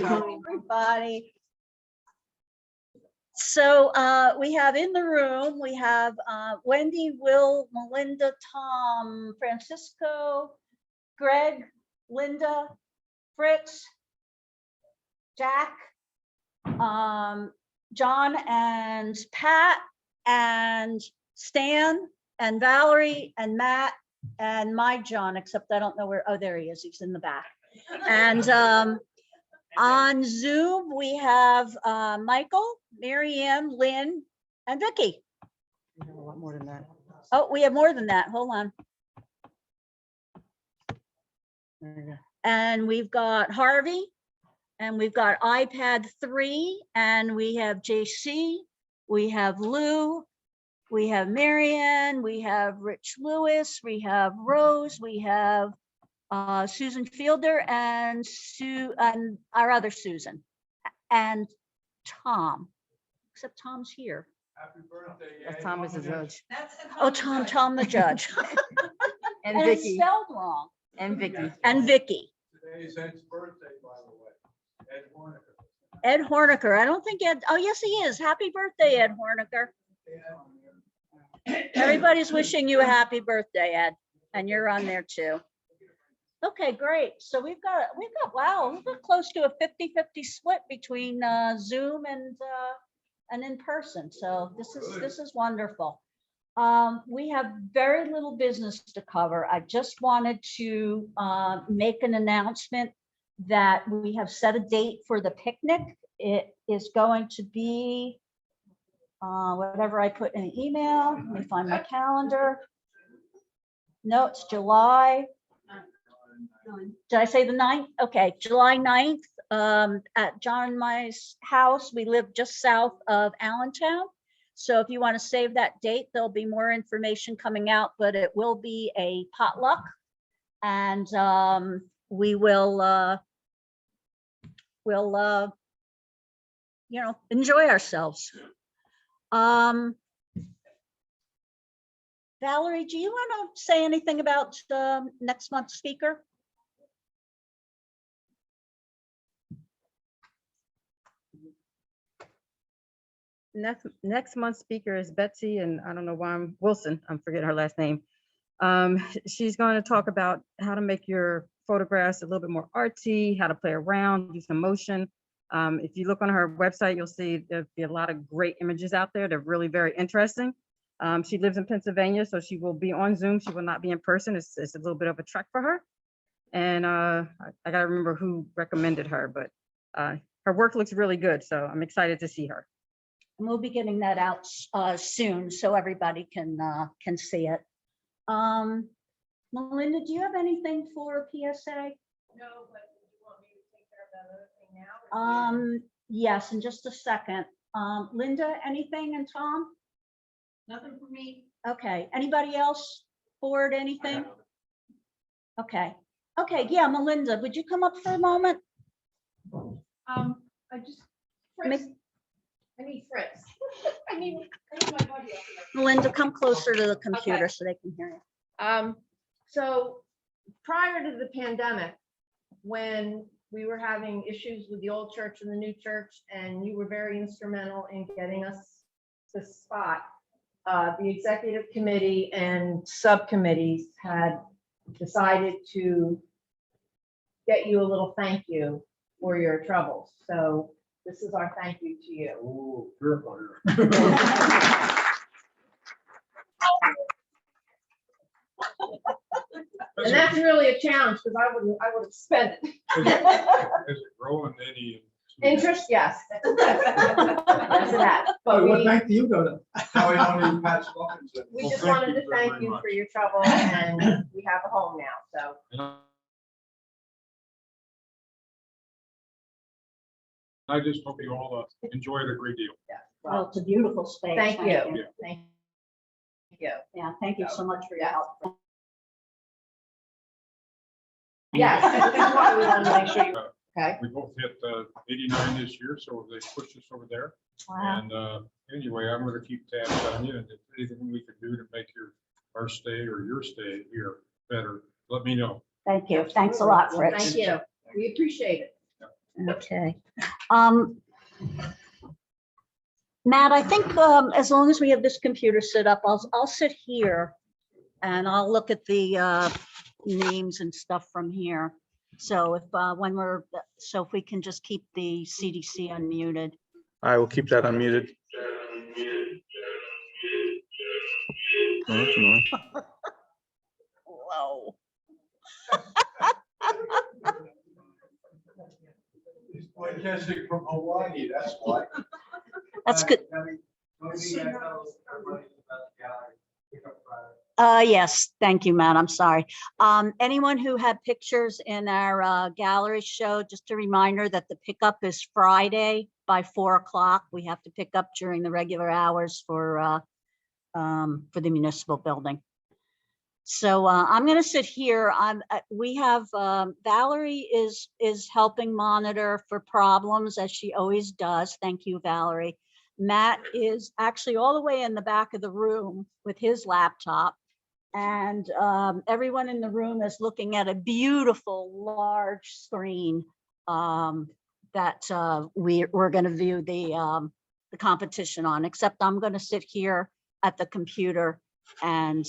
Everybody. So we have in the room, we have Wendy, Will, Melinda, Tom, Francisco, Greg, Linda, Fritz, Jack, John and Pat, and Stan, and Valerie, and Matt, and my John, except I don't know where, oh, there he is, he's in the back. And on Zoom, we have Michael, Marianne, Lynn, and Vicky. We have a lot more than that. Oh, we have more than that. Hold on. There you go. And we've got Harvey, and we've got iPad 3, and we have JC, we have Lou, we have Marianne, we have Rich Lewis, we have Rose, we have Susan Fielder, and Sue, and our other Susan, and Tom, except Tom's here. Happy birthday. That's Tom is the judge. Oh, Tom the judge. And And it's Vicky. spelled wrong. And Vicky. And Vicky. Today's Ed's birthday, by the way. Ed Warnicker. Ed Horniker. I don't think Ed, oh, yes, he is. Happy birthday, Ed Horniker. Everybody's wishing you a happy birthday, Ed, and you're on there too. Okay, great. So we've got, wow, we've got close to a 50-50 split between Zoom and in person. So this is wonderful. We have very little business to cover. I just wanted to make an announcement that we have set a date for the picnic. It is going to be whatever I put in the email. Let me find my calendar. No, it's July. Did I say the 9th? Okay, July 9th at John and my house. We live just south of Allentown. So if you want to save that date, there'll be more information coming out, but it will be a potluck. And we will, you know, enjoy ourselves. Valerie, do you want to say anything about next month's speaker? Next month's speaker is Betsy, and I don't know why I'm Wilson. I'm forgetting her last name. She's going to talk about how to make your photographs a little bit more artsy, how to play around, use some motion. If you look on her website, you'll see there'll be a lot of great images out there. They're really very interesting. She lives in Pennsylvania, so she will be on Zoom. She will not be in person. It's a little bit of a trek for her. And I got to remember who recommended her, but her work looks really good. So I'm excited to see her. And we'll be getting that out soon so everybody can see it. Melinda, do you have anything for PSA? No, but you want me to take care of that other thing now? Yes, in just a second. Linda, anything, and Tom? Nothing for me. Okay, anybody else forward anything? Okay, yeah, Melinda, would you come up for a moment? I just, Fritz. I need Fritz. I need my buddy up here. Melinda, come closer to the computer so they can hear you. So prior to the pandemic, when we were having issues with the old church and the new church, and you were very instrumental in getting us this spot, the executive committee and subcommittees had decided to get you a little thank you for your troubles. So this is our thank you to you. Oh, purifier. And that's really a challenge because I would have spent it. Is it growing any? Interest, yes. Yes, it has. But What we bank do you go to? Now we don't need Pat's buttons in. we Well, just thank wanted to very thank you much. for your trouble, and we have a home now, so. And I just hope you all enjoy it a great deal. Yeah. Well, Well, it's a beautiful space. thank you. you. Thank you. Yeah, thank you so much for your help. Yes, that's why we want to make sure. Uh, Okay. We both hit 89 this year, so they pushed us over there. Wow. And anyway, I'm going to keep tabs on you, and if anything we can do to make our stay or your stay here better, let me know. Thank you. Thanks a lot, Well, Fritz. thank you. We appreciate it. Okay. Matt, I think as long as we have this computer set up, I'll sit here and I'll look at the names and stuff from here. So if if we can just keep the CDC unmuted. I will keep that unmuted. Oh, that's annoying. Whoa. He's broadcasting from Hawaii, that's why. That's good. Yes, thank you, Matt. I'm sorry. Anyone who had pictures in our gallery show, just a reminder that the pickup is Friday by 4 o'clock. We have to pick up during the regular hours for the municipal building. So I'm going to sit here. We have Valerie is helping monitor for problems as she always does. Thank you, Valerie. Matt is actually all the way in the back of the room with his laptop. And everyone in the room is looking at a beautiful large screen that we're going to view the competition on, except I'm going to sit here at the computer and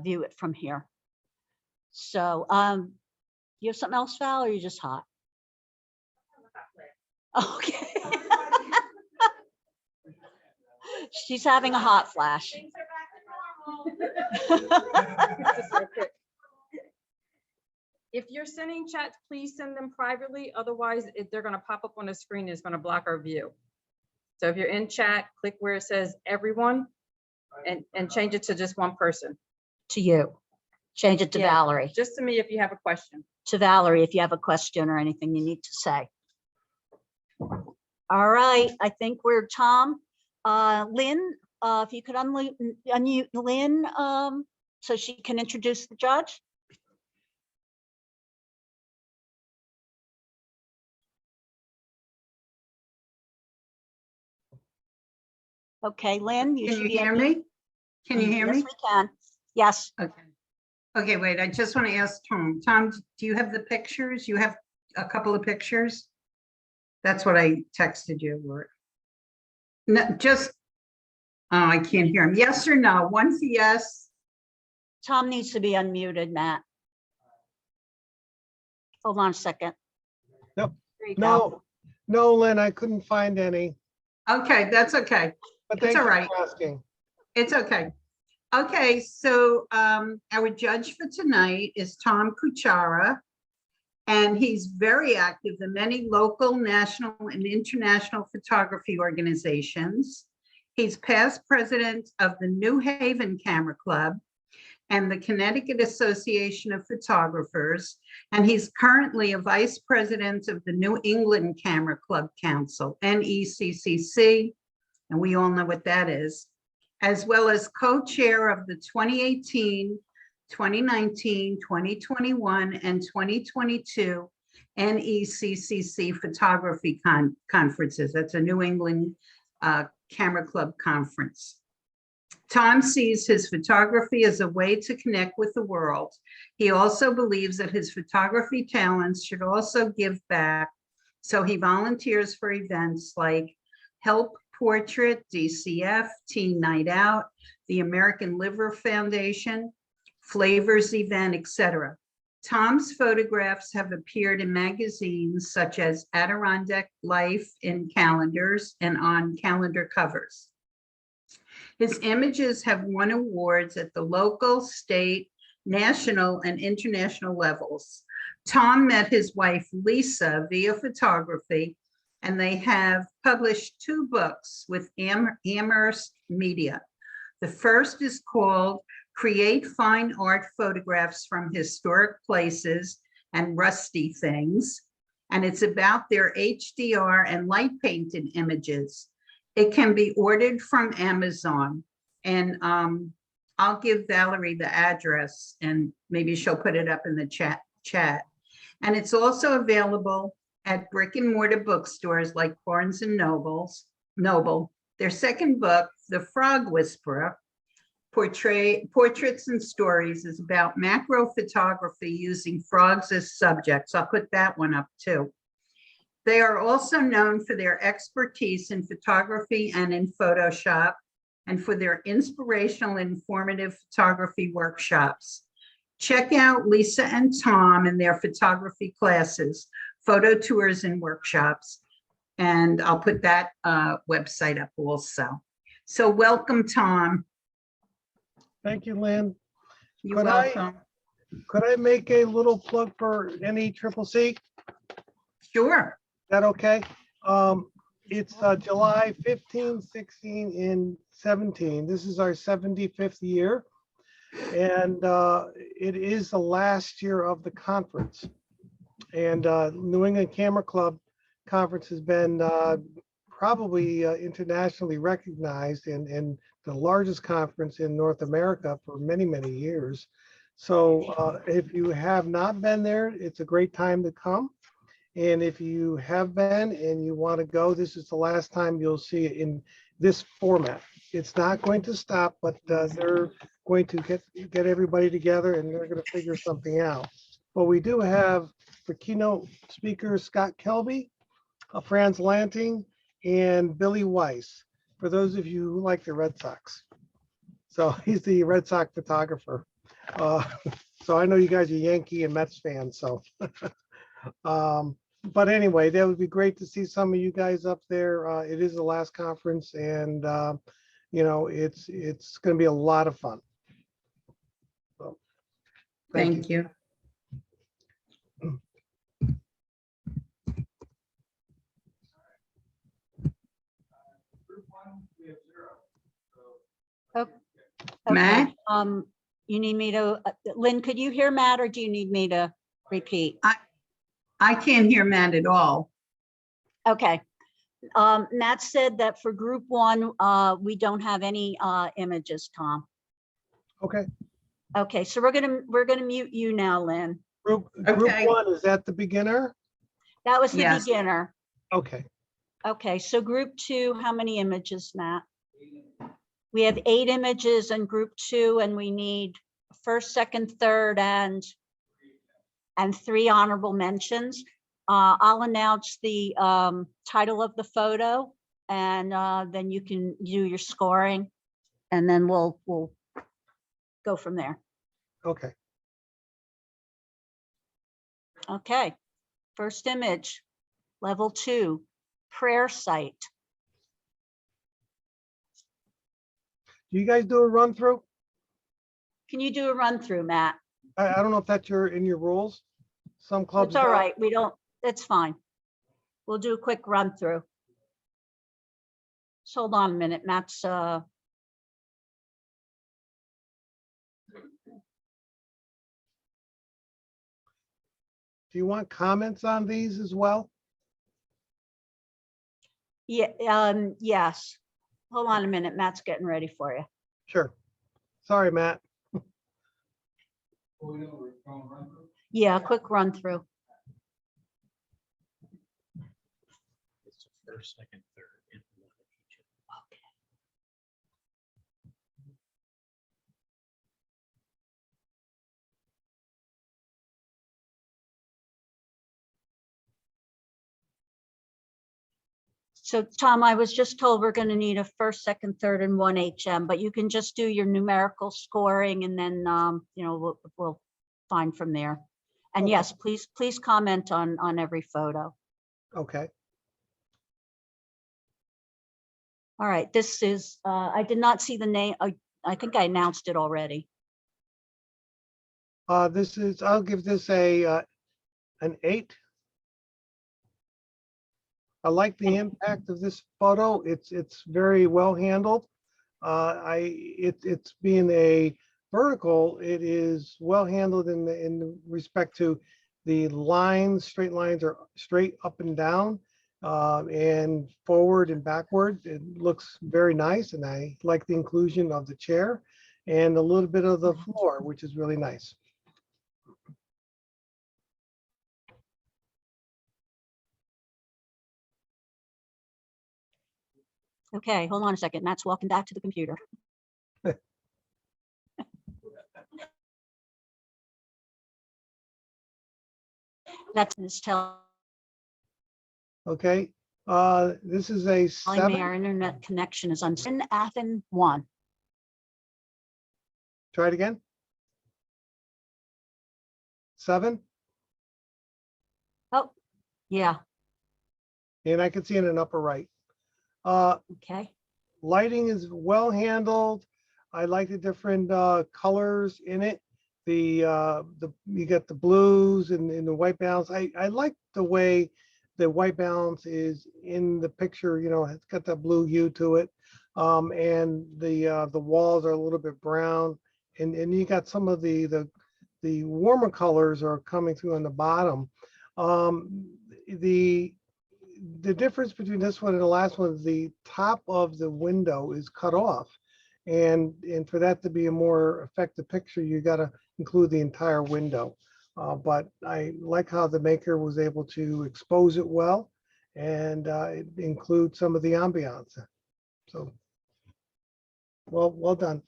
view it from here. So you have something else, Val, or are you just hot? Okay. She's having a hot flash. If you're sending chats, please send them privately. Otherwise, if they're going to pop up on the screen, it's going to block our view. So if you're in chat, click where it says everyone and change it to just one person. To you. Change it to Yeah. Valerie. Just to me if you have a question. To Valerie, if you have a question or anything you need to say. All right, I think we're Tom. Lynn, if you could unmute Lynn so she can introduce the judge. Okay, Lynn, you Can should you be hear unmuted. me? Can you hear Yes, me? we can. Yes. Okay. Okay, wait, I just want to ask Tom. Tom, do you have the pictures? You have a couple of pictures? That's what I texted you. Or no, just, oh, I can't hear him. Yes or no? One's a yes. Tom needs to be unmuted, Matt. Hold on a second. No, There you go. No, no, Lynn, I couldn't find any, Okay, that's okay. but It's thank you all right. for asking. It's okay. Okay, so our judge for tonight is Tom Cuchara. And he's very active in many local, national, and international photography organizations. He's past president of the New Haven Camera Club and the Connecticut Association of Photographers. And he's currently a vice president of the New England Camera Club Council, NECCC, and we all know what that is, as well as co-chair of the 2018, 2019, 2021, and 2022 NECCC photography conferences. That's a New England Camera Club conference. Tom sees his photography as a way to connect with the world. He also believes that his photography talents should also give back. So he volunteers for events like Help Portrait, DCF, Teen Night Out, the American Liver Foundation, Flavors event, etc. Tom's photographs have appeared in magazines such as Adirondack Life in calendars and on calendar covers. His images have won awards at the local, state, national, and international levels. Tom met his wife, Lisa, via photography, and they have published 2 books with Amherst Media. The first is called Create Fine Art Photographs from Historic Places and Rusty Things. And it's about their HDR and light painted images. It can be ordered from Amazon. And I'll give Valerie the address and maybe she'll put it up in the chat. And it's also available at brick and mortar bookstores like Barnes and Noble. Their second book, The Frog Whisperer, Portraits and Stories is about macro photography using frogs as subjects. I'll put that one up too. They are also known for their expertise in photography and in Photoshop, and for their inspirational and informative photography workshops. Check out Lisa and Tom and their photography classes, photo tours and workshops. And I'll put that website up also. So welcome, Tom. Thank you, Lynn. You're Could I- welcome. Could I make a little plug for NECCC? Sure. Is that okay? It's July 15, 16, and 17. This is our 75th year. And it is the last year of the conference. And New England Camera Club Conference has been probably internationally recognized and the largest conference in North America for many, many years. So if you have not been there, it's a great time to come. And if you have been and you want to go, this is the last time you'll see it in this format. It's not going to stop, but they're going to get everybody together and they're going to figure something out. But we do have for keynote speakers Scott Kelby, Franz Lanting, and Billy Weiss, for those of you who like the Red Sox. So he's the Red Sox photographer. So I know you guys are Yankee and Mets fans, so. But anyway, that would be great to see some of you guys up there. It is the last conference and, you know, it's going to be a lot of fun. So, Thank you. Okay, Matt? You need me to, Lynn, could you hear Matt or do you need me to repeat? I can't hear Matt at all. Okay. Matt said that for group one, we don't have any images, Tom. Okay, Okay, so we're gonna mute you now, Lynn. group Okay. one, is that the beginner? That was the Yes. beginner. Okay, Okay, so group two, how many images, Matt? We have 8 images in group two and we need first, second, third, and 3 honorable mentions. I'll announce the title of the photo and then you can do your scoring and then we'll go from there. okay. Okay, first image, level 2, prayer site. Do you guys do a run through? Can you do a run through, Matt? I don't know if that's in your rules. Some clubs. It's all don't. right. We don't, it's fine. We'll do a quick run through. Just hold on a minute, Matt's, Do you want comments on these as well? yeah, yes. Hold on a minute, Matt's getting ready for you. Sure. Sorry, Matt. Yeah, a quick run through. It's the first, second, third. and one of each. So Tom, I was just told we're going to need a first, second, third, and 1 HM, but you can just do your numerical scoring and then, you know, we'll find from there. And Okay. yes, please comment on every photo. Okay. All right, this is, I did not see the name. I think I announced it already. This is, I'll give this an 8. I like the impact of this photo. It's very well handled. It's being a vertical, it is well handled in respect to the lines, straight lines are straight up and down and forward and backward. It looks very nice and I like the inclusion of the chair and a little bit of the floor, which is really nice. Okay, hold on a second. Matt's walking back to the computer. That's his telling Okay, this is a me 7. our internet connection is on Athen 1. Try it again. 7, Oh, yeah, and I can see in an upper right. okay. Lighting is well handled. I like the different colors in it. You get the blues and the white balance. I like the way the white balance is in the picture. You know, it's got that blue hue to it, and the walls are a little bit brown, and you got some of the warmer colors are coming through on the bottom. The difference between this one and the last one is the top of the window is cut off. And for that to be a more effective picture, you got to include the entire window. But I like how the maker was able to expose it well and include some of the ambiance. So, well done.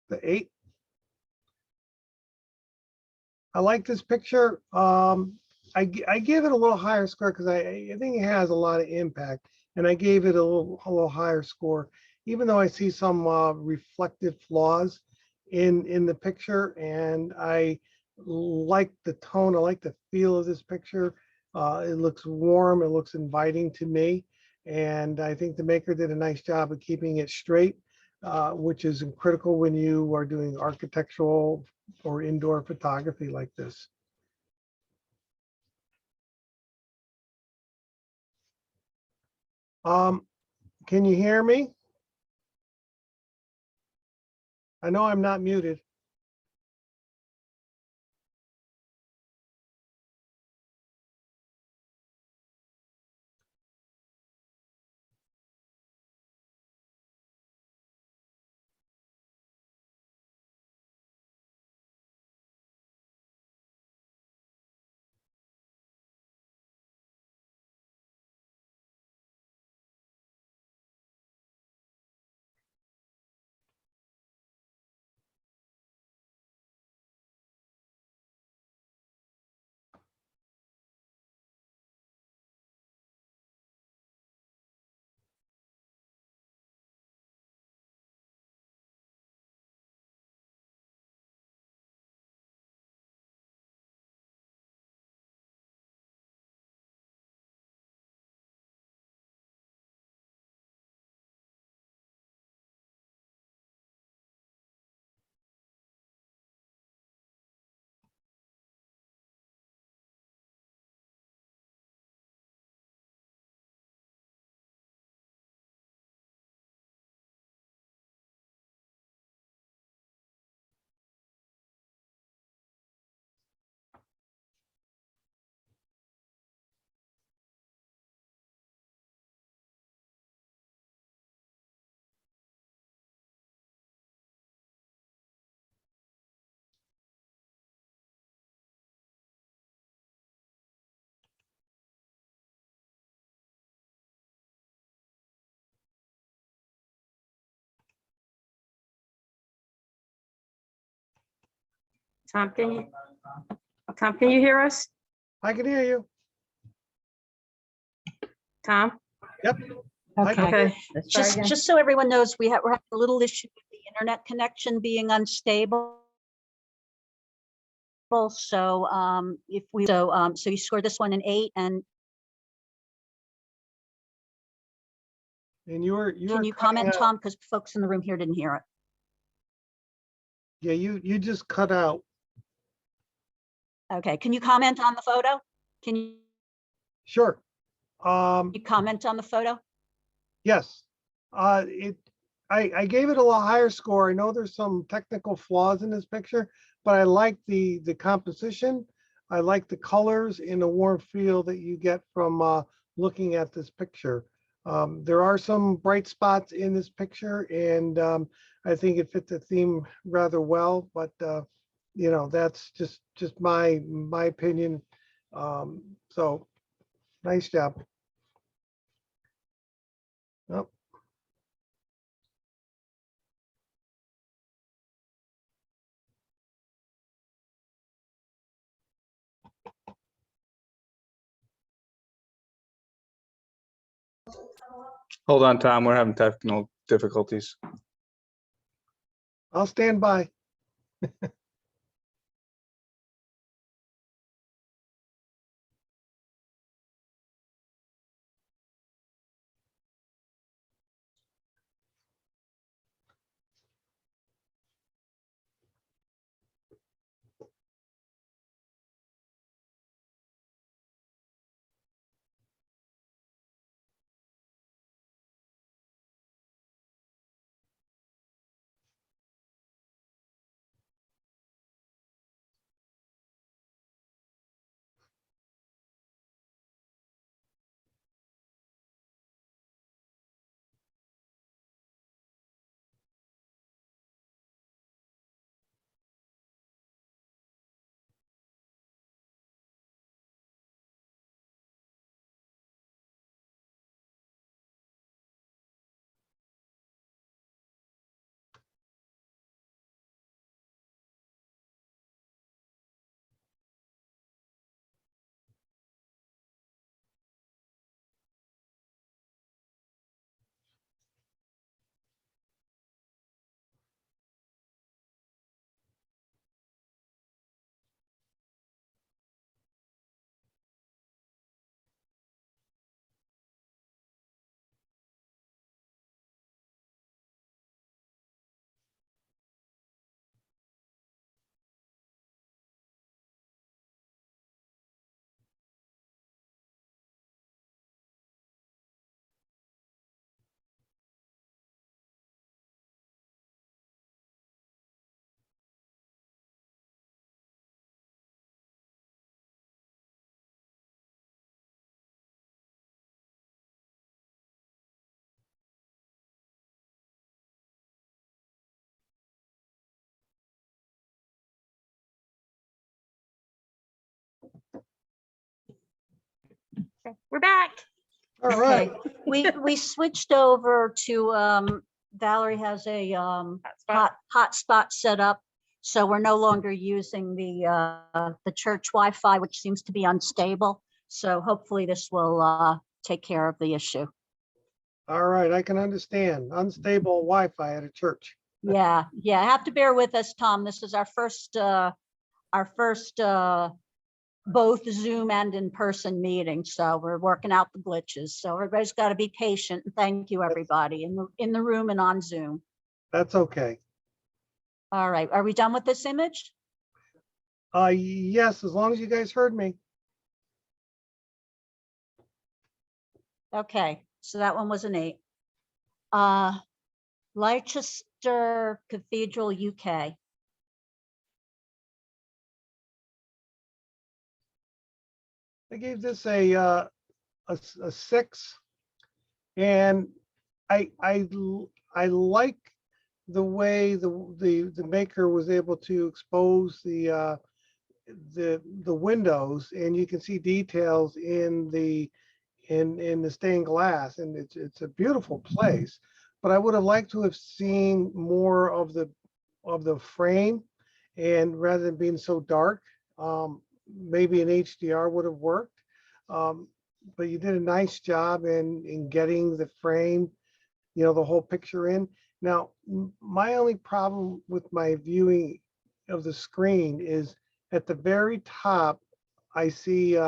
The 8. I like this picture. I give it a little higher score because I think it has a lot of impact, and I gave it a little higher score, even though I see some reflective flaws in the picture, and I like the tone. I like the feel of this picture. It looks warm. It looks inviting to me, and I think the maker did a nice job of keeping it straight, which is critical when you are doing architectural or indoor photography like this. Can you hear me? I know I'm not muted. Tom, can you hear us? I can hear you. Tom? Yep. I can- Okay, let's try again. Just so everyone knows, we're having a little issue with the internet connection being unstable. So so you scored this one an 8, and And you were can you cutting comment, out. Tom? Because folks in the room here didn't hear it. Yeah, you just cut out. Okay, can you comment on the photo? Can you Sure. comment on the photo? Yes. I gave it a little higher score. I know there's some technical flaws in this picture, but I like the composition. I like the colors and the warm feel that you get from looking at this picture. There are some bright spots in this picture, and I think it fit the theme rather well, but you know, that's just my opinion. So nice job. Nope. Hold on, Tom, we're having technical difficulties. I'll stand by. We're back. All right. Okay, we switched over to, Valerie has a, hotspot set up. So we're no longer using the church Wi-Fi, which seems to be unstable. So hopefully this will, take care of the issue. All right, I can understand. Unstable Wi-Fi at a church. Yeah, have to bear with us, Tom. This is our first, both Zoom and in-person meeting. So we're working out the glitches. So everybody's got to be patient. And thank you, everybody in the room and on Zoom. That's okay. All right, are we done with this image? Yes, as long as you guys heard me. Okay, so that one was an 8. Leicester Cathedral, UK. I gave this a 6, and I like the way the maker was able to expose the windows, and you can see details in the stained glass, and it's a beautiful place. But I would have liked to have seen more of the frame, and rather than being so dark, maybe an HDR would have worked. But you did a nice job in getting the frame, the whole picture in. Now, my only problem with my viewing of the screen is at the very top, I see,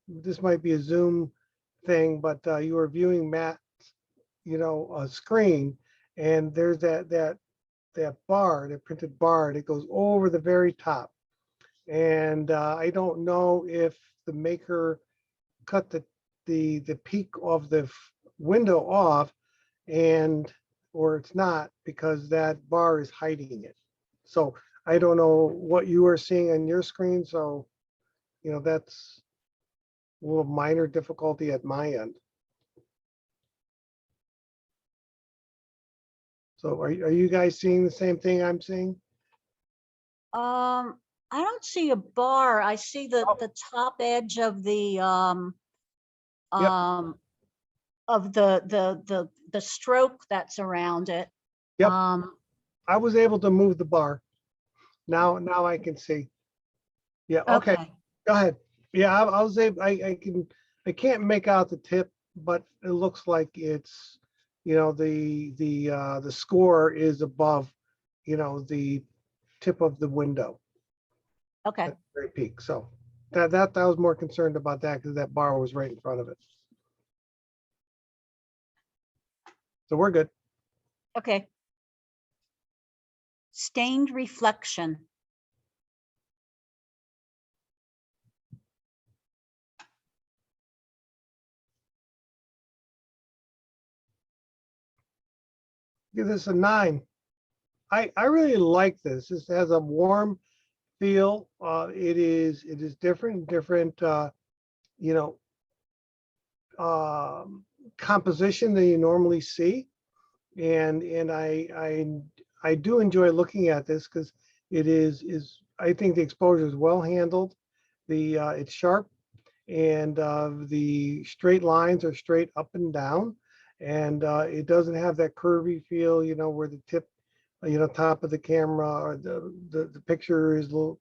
this might be a Zoom thing, but you are viewing Matt's, a screen, and there's that bar, the printed bar that goes over the very top. And I don't know if the maker cut the peak of the window off, or it's not, because that bar is hiding it. So I don't know what you are seeing on your screen. So, that's a little minor difficulty at my end. So are you guys seeing the same thing I'm seeing? I don't see a bar. I see the top edge of the, Yep. of the stroke that's around it. Yep. I was able to move the bar. Now I can see. Yeah, okay, go ahead. Yeah, I was able, I can't make out the tip, but it looks like it's, the score is above, the tip of the window Okay, at the very peak. So that I was more concerned about that because that bar was right in front of it. So we're good. okay. Stained reflection. Give this a 9. I really like this. This has a warm feel. It is different, you know, composition than you normally see. And I do enjoy looking at this because it is I think the exposure is well handled. It's sharp, and the straight lines are straight up and down, and it doesn't have that curvy feel, where the tip, top of the camera or the picture is a little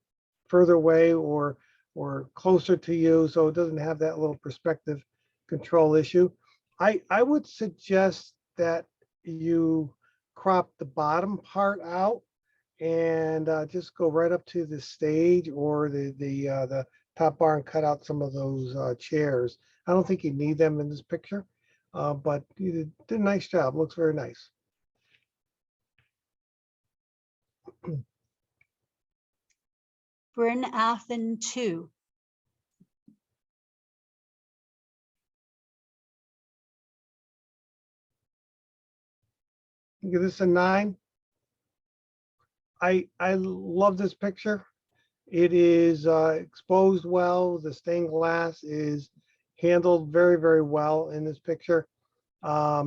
further away or closer to you, so it doesn't have that little perspective control issue. I would suggest that you crop the bottom part out and just go right up to the stage or the top bar and cut out some of those chairs. I don't think you need them in this picture, but you did a nice job. Looks very nice. Bryn Athen 2. Give this a 9. I love this picture. It is exposed well. The stained glass is handled very, very well in this picture. I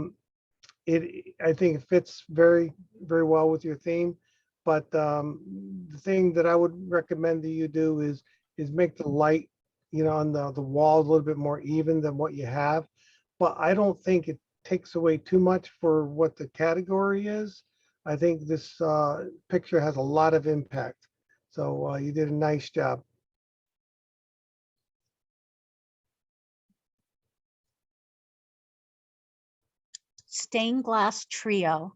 think it fits very, very well with your theme. But the thing that I would recommend that you do is make the light, on the wall a little bit more even than what you have. But I don't think it takes away too much for what the category is. I think this picture has a lot of impact. So you did a nice job. Stained glass trio.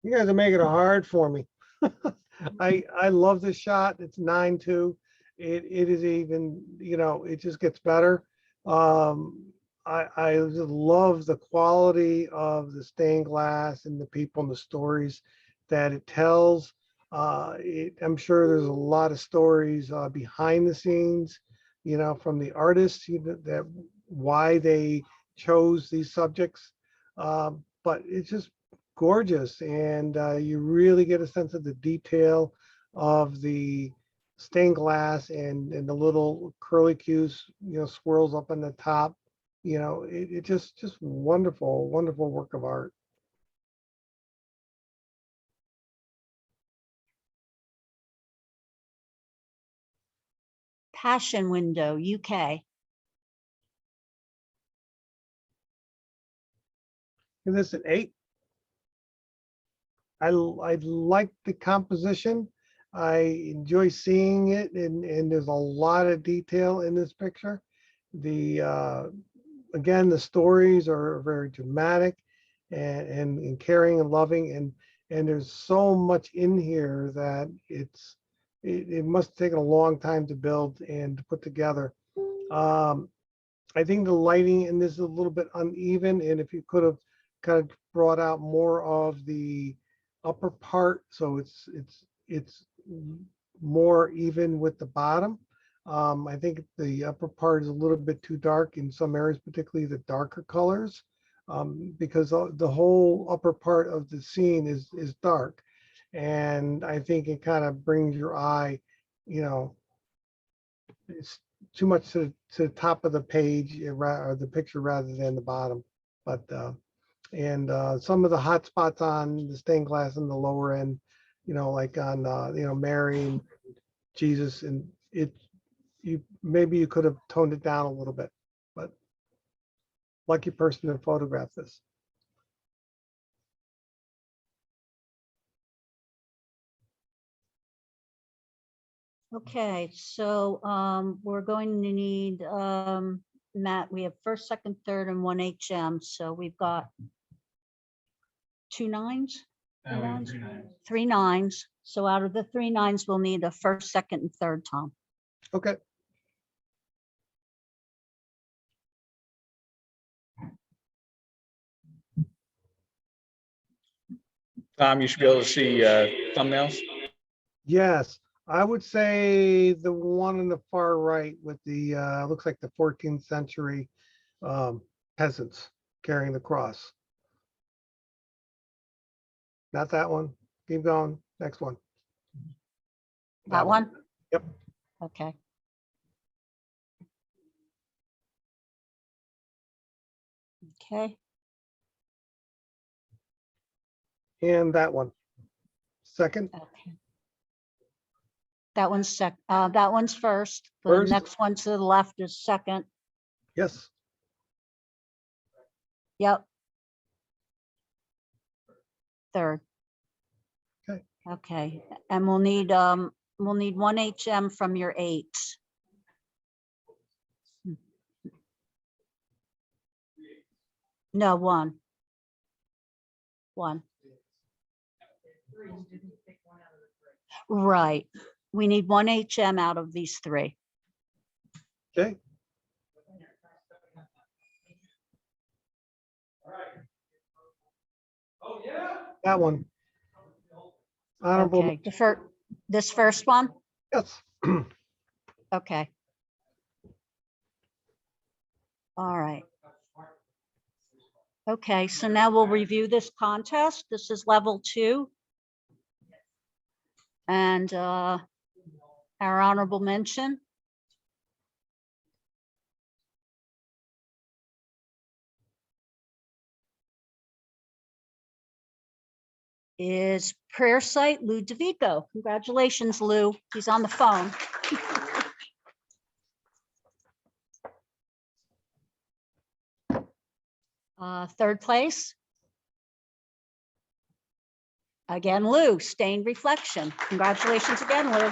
You guys are making it hard for me. I love this shot. It's 9-2. It is even, it just gets better. I just love the quality of the stained glass and the people and the stories that it tells. I'm sure there's a lot of stories behind the scenes, from the artists, that why they chose these subjects. But it's just gorgeous, and you really get a sense of the detail of the stained glass and the little curly cues, swirls up on the top. It just wonderful, wonderful work of art. Passion window, UK. Give this an 8. I like the composition. I enjoy seeing it, and there's a lot of detail in this picture. Again, the stories are very dramatic and caring and loving, and there's so much in here that it must have taken a long time to build and to put together. I think the lighting in this is a little bit uneven, and if you could have kind of brought out more of the upper part, so it's more even with the bottom. I think the upper part is a little bit too dark in some areas, particularly the darker colors, because the whole upper part of the scene is dark, and I think it kind of brings your eye, it's too much to the top of the page or the picture rather than the bottom. But and some of the hot spots on the stained glass in the lower end, like on Mary Jesus, and maybe you could have toned it down a little bit, but lucky person to photograph this. Okay, so we're going to need, Matt, we have first, second, third, and one HM. So we've got 2 9s, Now we have 3 9. 3 9s. So out of the 3 9s, we'll need a first, second, and third, Tom. Okay, Tom, you should be able to see thumbnails. yes, I would say the one on the far right with the, looks like the 14th century peasants carrying the cross. Not that one. Keep going. Next one. That one? Yep. Okay. Okay, And that one. Second, okay. That one's first. The First. next one to the left is second. yes. Yep. Third. Okay. Okay, and we'll need one HM from your 8s. No, one. One. Right. We need one HM out of these 3. Okay. That one. Honorable, Okay, this first one? yes. Okay. All right. Okay, so now we'll review this contest. This is level 2. And our honorable mention. Is Prayer Site Lou DeVico. Congratulations, Lou. He's on the phone. Third place. Again, Lou, Stained Reflection. Congratulations again, Lou.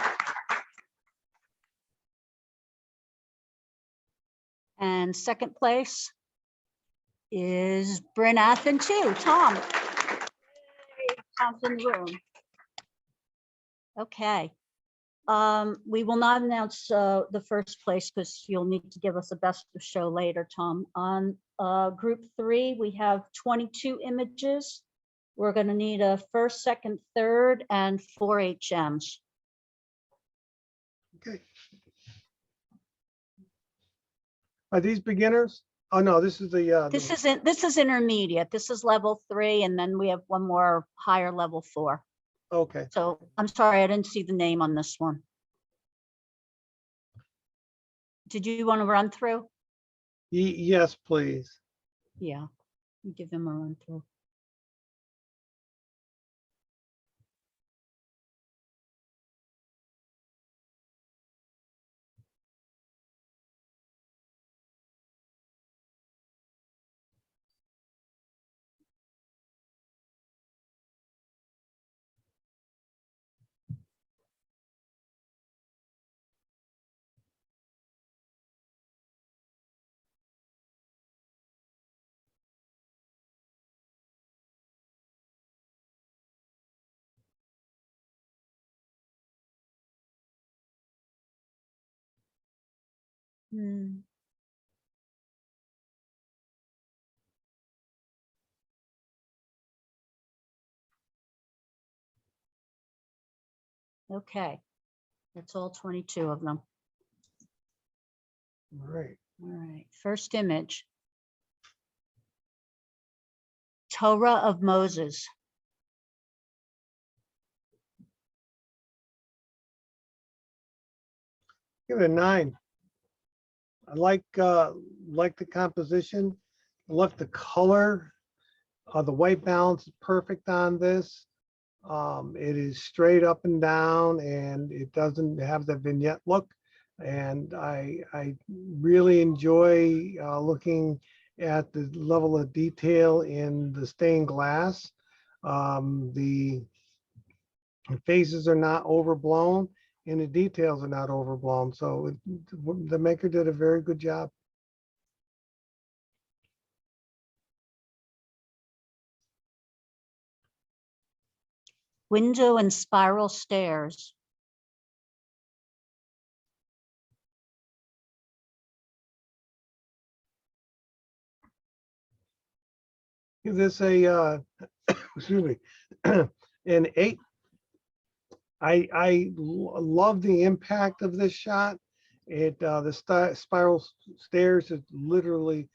And second place is Bryn Athen too, Tom. Yay, Tom's in the room. Okay. We will not announce the first place because you'll need to give us a best of show later, Tom. On group 3, we have 22 images. We're going to need a first, second, third, and 4 HMs. Okay. Are these beginners? Oh, no, this is the. This is intermediate. This is level 3, and then we have one more higher level 4. Okay, So I'm sorry, I didn't see the name on this one. Did you want to run through? yes, please. Yeah, give him a run through. Okay, that's all 22 of them. All right. All right, first image. Torah of Moses. Give it a 9. I like the composition. I love the color. The white balance is perfect on this. It is straight up and down, and it doesn't have the vignette look. And I really enjoy looking at the level of detail in the stained glass. The faces are not overblown, and the details are not overblown. So the maker did a very good job. Window and spiral stairs. Give this a, excuse me, an 8. I love the impact of this shot. The spiral stairs is literally,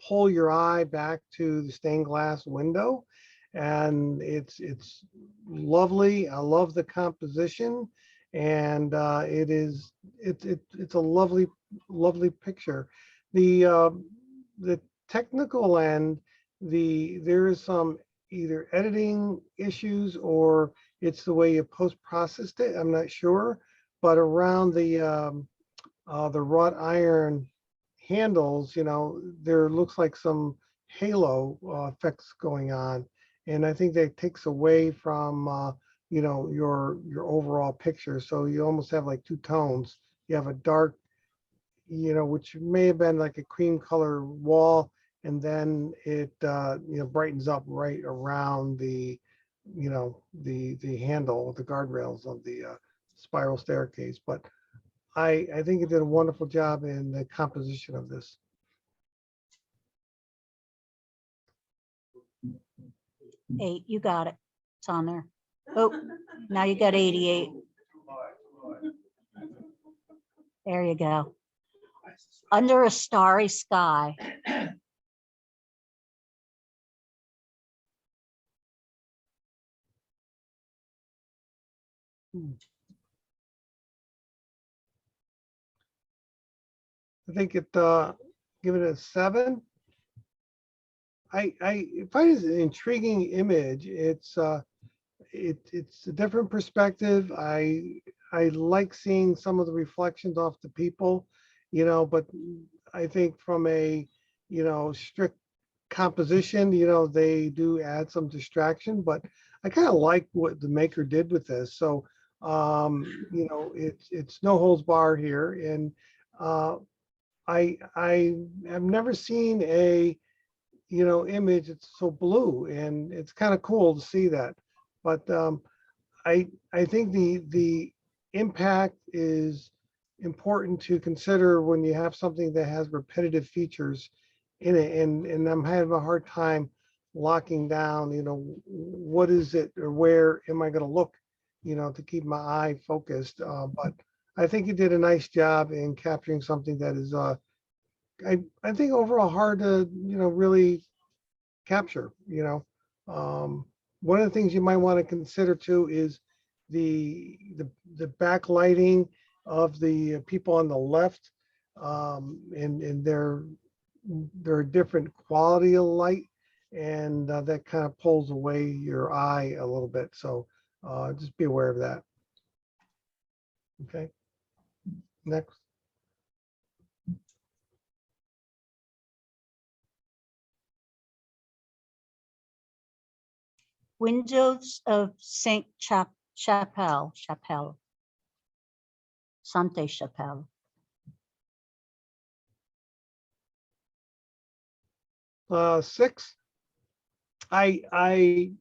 pull your eye back to the stained glass window, and it's lovely. I love the composition, and it's a lovely picture. The technical end, there is some either editing issues or it's the way you post-processed it. I'm not sure, but around the wrought iron handles, there looks like some halo effects going on, and I think that takes away from your overall picture. So you almost have like two tones. You have a dark, which may have been like a cream color wall, and then it brightens up right around the handle, the guardrails of the spiral staircase. But I think it did a wonderful job in the composition of this. Eight, you got it. It's on there. Oh, now you got 88. There you go. Under a starry sky. I think give it a 7. I find it an intriguing image. It's a different perspective. I like seeing some of the reflections off the people, but I think from a strict composition, they do add some distraction, but I kind of like what the maker did with this. So it's no holds barred here, and I have never seen a image it's so blue, and it's kind of cool to see that. But I think the impact is important to consider when you have something that has repetitive features in it, and I'm having a hard time locking down, what is it or where am I going to look, to keep my eye focused. But I think you did a nice job in capturing something that is, I think overall hard to, really capture. One of the things you might want to consider too is the backlighting of the people on the left, and they're a different quality of light, and that kind of pulls away your eye a little bit. So just be aware of that. Okay, next. Windows of Saint Chapelle. Sante Chapelle. 6. You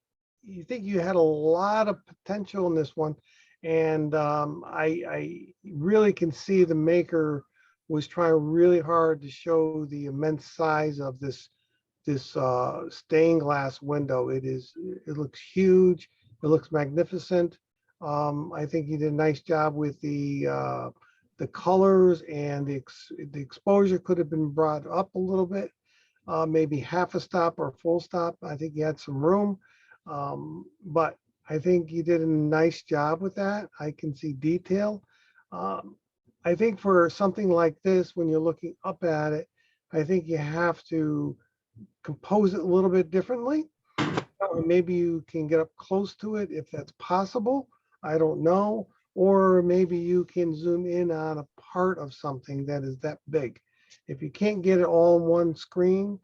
think you had a lot of potential in this one, and I really can see the maker was trying really hard to show the immense size of this stained glass window. It looks huge. It looks magnificent. I think you did a nice job with the colors, and the exposure could have been brought up a little bit, maybe half a stop or full stop. I think you had some room, but I think you did a nice job with that. I can see detail. I think for something like this, when you're looking up at it, I think you have to compose it a little bit differently. Or maybe you can get up close to it if that's possible. I don't know. Or maybe you can zoom in on a part of something that is that big. If you can't get it all in one screen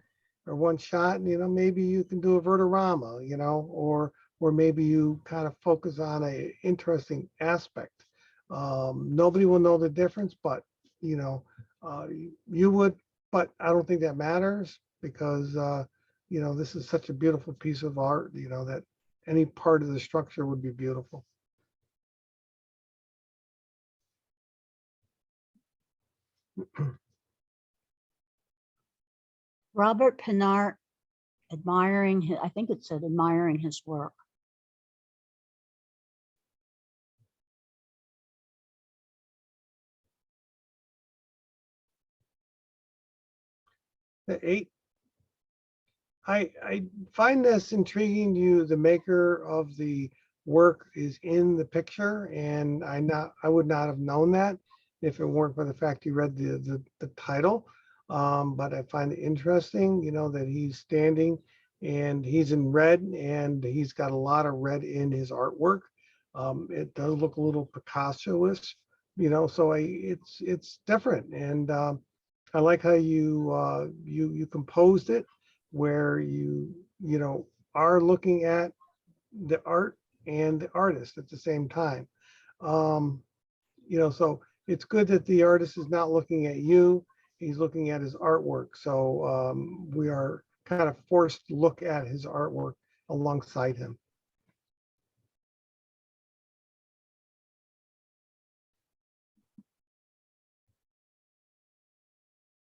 or one shot, maybe you can do a vertorama, or maybe you kind of focus on a interesting aspect. Nobody will know the difference, but you would, but I don't think that matters because this is such a beautiful piece of art, that any part of the structure would be beautiful. Robert Pinart, I think it said admiring his work. The 8, I find this intriguing. The maker of the work is in the picture, and I would not have known that if it weren't for the fact you read the title. But I find it interesting, that he's standing and he's in red, and he's got a lot of red in his artwork. It does look a little Picasso-ish, so it's different, and I like how you composed it, where you are looking at the art and the artist at the same time. So it's good that the artist is not looking at you, he's looking at his artwork. So we are kind of forced to look at his artwork alongside him.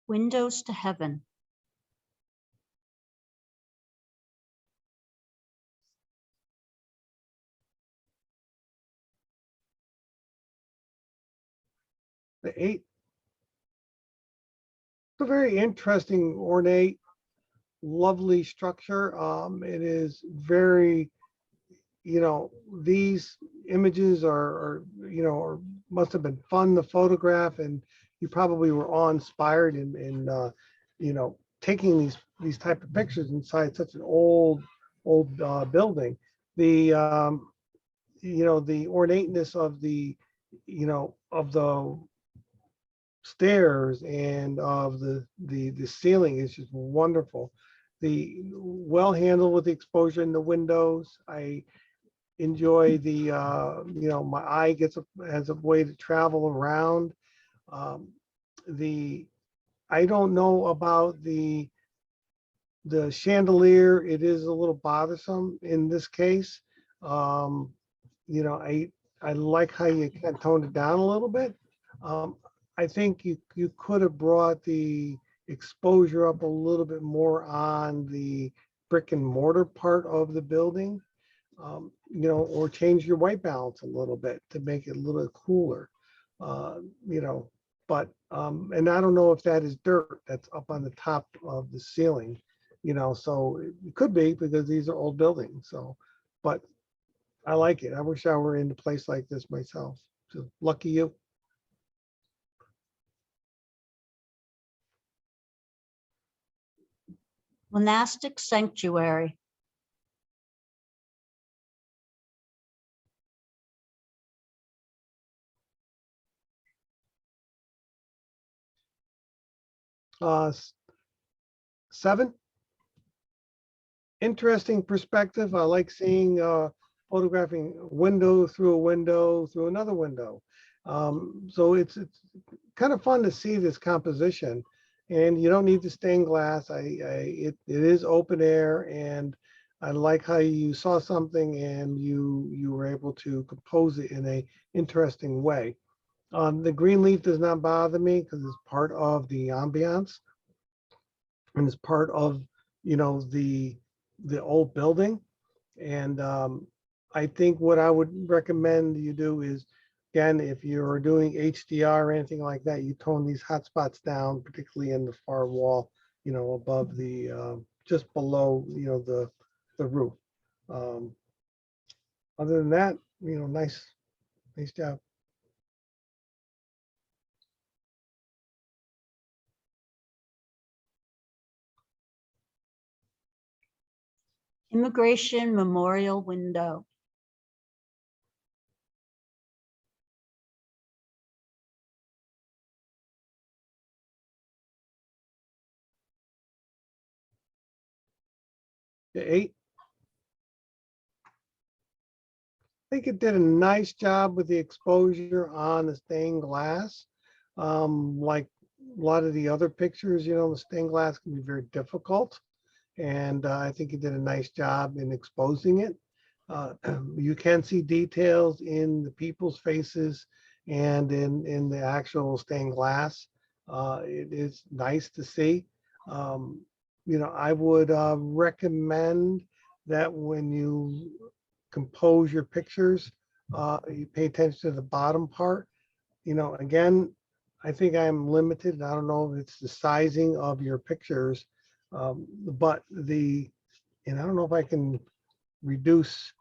Windows to Heaven. The 8, it's a very interesting, ornate, lovely structure. It is very, these images are must have been fun to photograph, and you probably were awe-inspired in taking these type of pictures inside such an old building. The the ornateness of of the stairs and of the ceiling is just wonderful. The well handled with the exposure in the windows. I enjoy the my eye has a way to travel around. The I don't know about the chandelier. It is a little bothersome in this case. I like how you kind of toned it down a little bit. I think you could have brought the exposure up a little bit more on the brick and mortar part of the building, or change your white balance a little bit to make it a little cooler, but, and I don't know if that is dirt that's up on the top of the ceiling, so it could be because these are old buildings, so, but I like it. I wish I were in a place like this myself. So lucky you. Monastic Sanctuary. Uh, 7, interesting perspective. I like seeing photographing window through another window. So it's kind of fun to see this composition, and you don't need the stained glass. It is open air, and I like how you saw something and you were able to compose it in a interesting way. The green leaf does not bother me because it's part of the ambiance, and it's part of the old building. And I think what I would recommend you do is, again, if you're doing HDR or anything like that, you tone these hotspots down, particularly in the far wall, above the just below the roof. Other than that, nice job. Immigration Memorial Window. The 8. I think it did a nice job with the exposure on the stained glass. Like a lot of the other pictures, the stained glass can be very difficult. And I think it did a nice job in exposing it. You can see details in the people's faces and in the actual stained glass. It is nice to see. I would recommend that when you compose your pictures, you pay attention to the bottom part. Again, I think I'm limited. I don't know if it's the sizing of your pictures, but and I don't know if I can reduce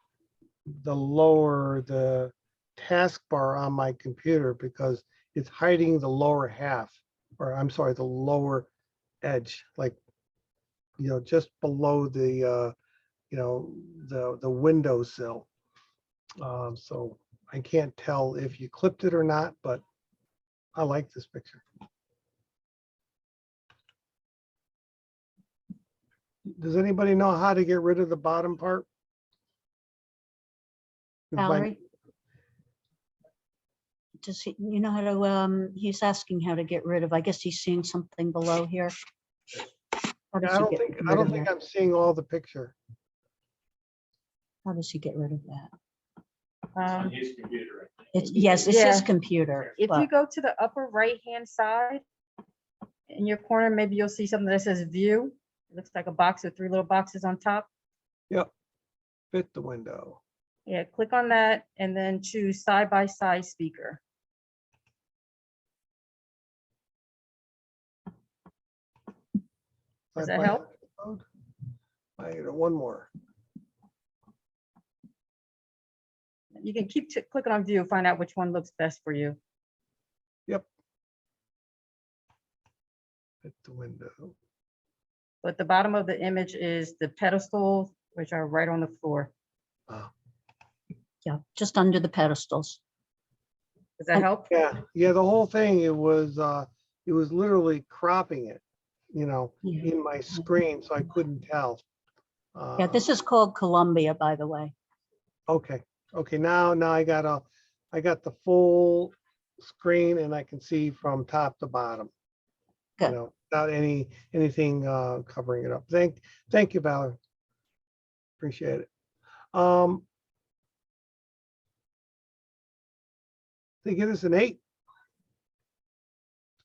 the taskbar on my computer because it's hiding the lower half, or I'm sorry, the lower edge, like, just below the windowsill. So I can't tell if you clipped it or not, but I like this picture. Does anybody know how to get rid of the bottom part? Valerie? Does he, you know how to, he's asking how to get rid of, I guess he's seeing something below here. How does I he don't get think rid of that? I'm seeing all the picture. How does he get rid of that? On his computer. It's, yes, it's his Yeah. computer. If you but- go to the upper right-hand side, in your corner, maybe you'll see something that says view. It looks like a box with 3 little boxes on top. Fit the window. Yeah, click on that and then choose side-by-side speaker. Does that help? I got one more. You can keep clicking on view, find out which one looks best for you. Fit the window. But the bottom of the image is the pedestals, which are right on the floor. Yeah, just under the pedestals. Does that help? Yeah, the whole thing, it was literally cropping it, Yeah. in my screen, so I couldn't tell. Yeah, this is called Columbia, by the way. Okay, now I got the full screen and I can see from top to bottom. Good. Without anything covering it up. Thank you, Valerie. Appreciate it. They give us an 8.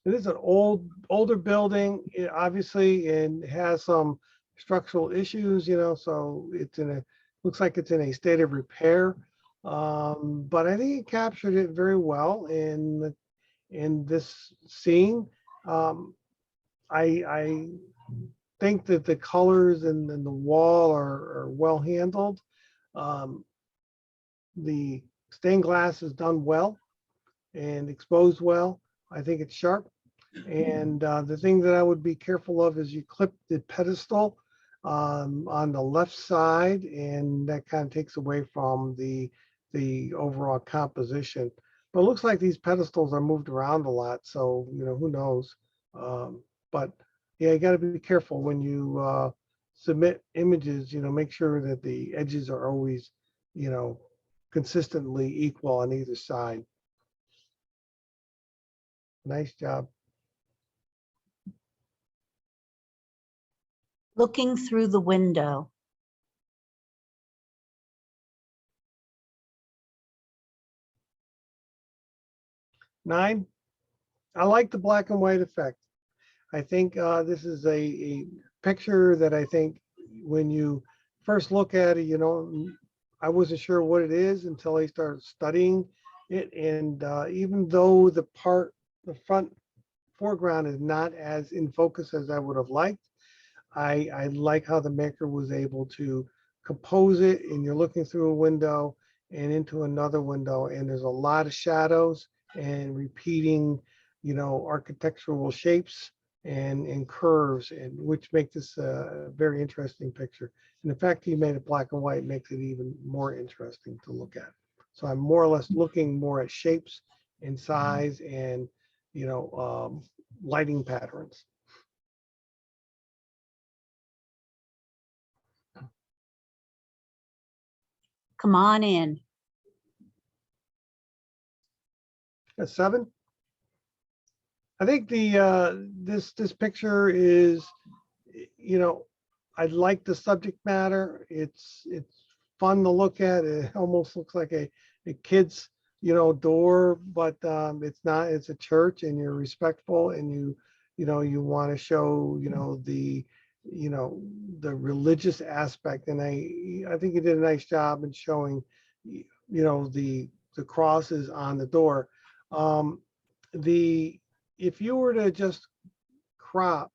It is an older building, obviously, and has some structural issues, so looks like it's in a state of repair. But I think it captured it very well in this scene. I think that the colors and the wall are well handled. The stained glass is done well and exposed well. I think it's sharp. And the thing that I would be careful of is you clip the pedestal on the left side, and that kind of takes away from the overall composition. But it looks like these pedestals are moved around a lot, so who knows. But yeah, you got to be careful when you submit images. Make sure that the edges are always consistently equal on either side. Nice job. Looking through the window. Nine. I like the black and white effect. I think this is a picture that I think when you first look at it, I wasn't sure what it is until I started studying it. And even though the front foreground is not as in focus as I would have liked, I like how the maker was able to compose it, and you're looking through a window and into another window, and there's a lot of shadows and repeating, architectural shapes. and curves, and which make this a very interesting picture. And the fact he made it black and white makes it even more interesting to look at. So I'm more or less looking more at shapes and size and, lighting patterns. Come on in. A 7. I think this picture is, I like the subject matter. It's fun to look at. It almost looks like a kid's, door, but it's not. It's a church, and you're respectful, and you want to show, the religious aspect. And I think he did a nice job in showing, the crosses on the door. If you were to just crop,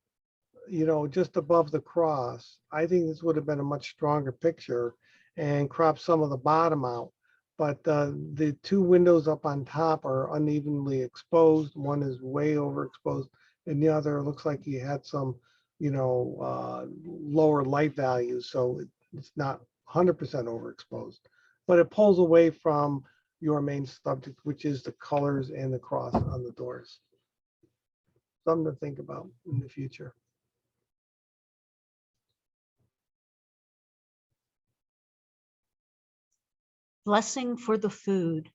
just above the cross, I think this would have been a much stronger picture and crop some of the bottom out. But the 2 windows up on top are unevenly exposed. One is way overexposed, and the other looks like he had some, lower light values. So it's not 100% overexposed, but it pulls away from your main subject, which is the colors and the cross on the doors. Something to think about in the future. Blessing for the food.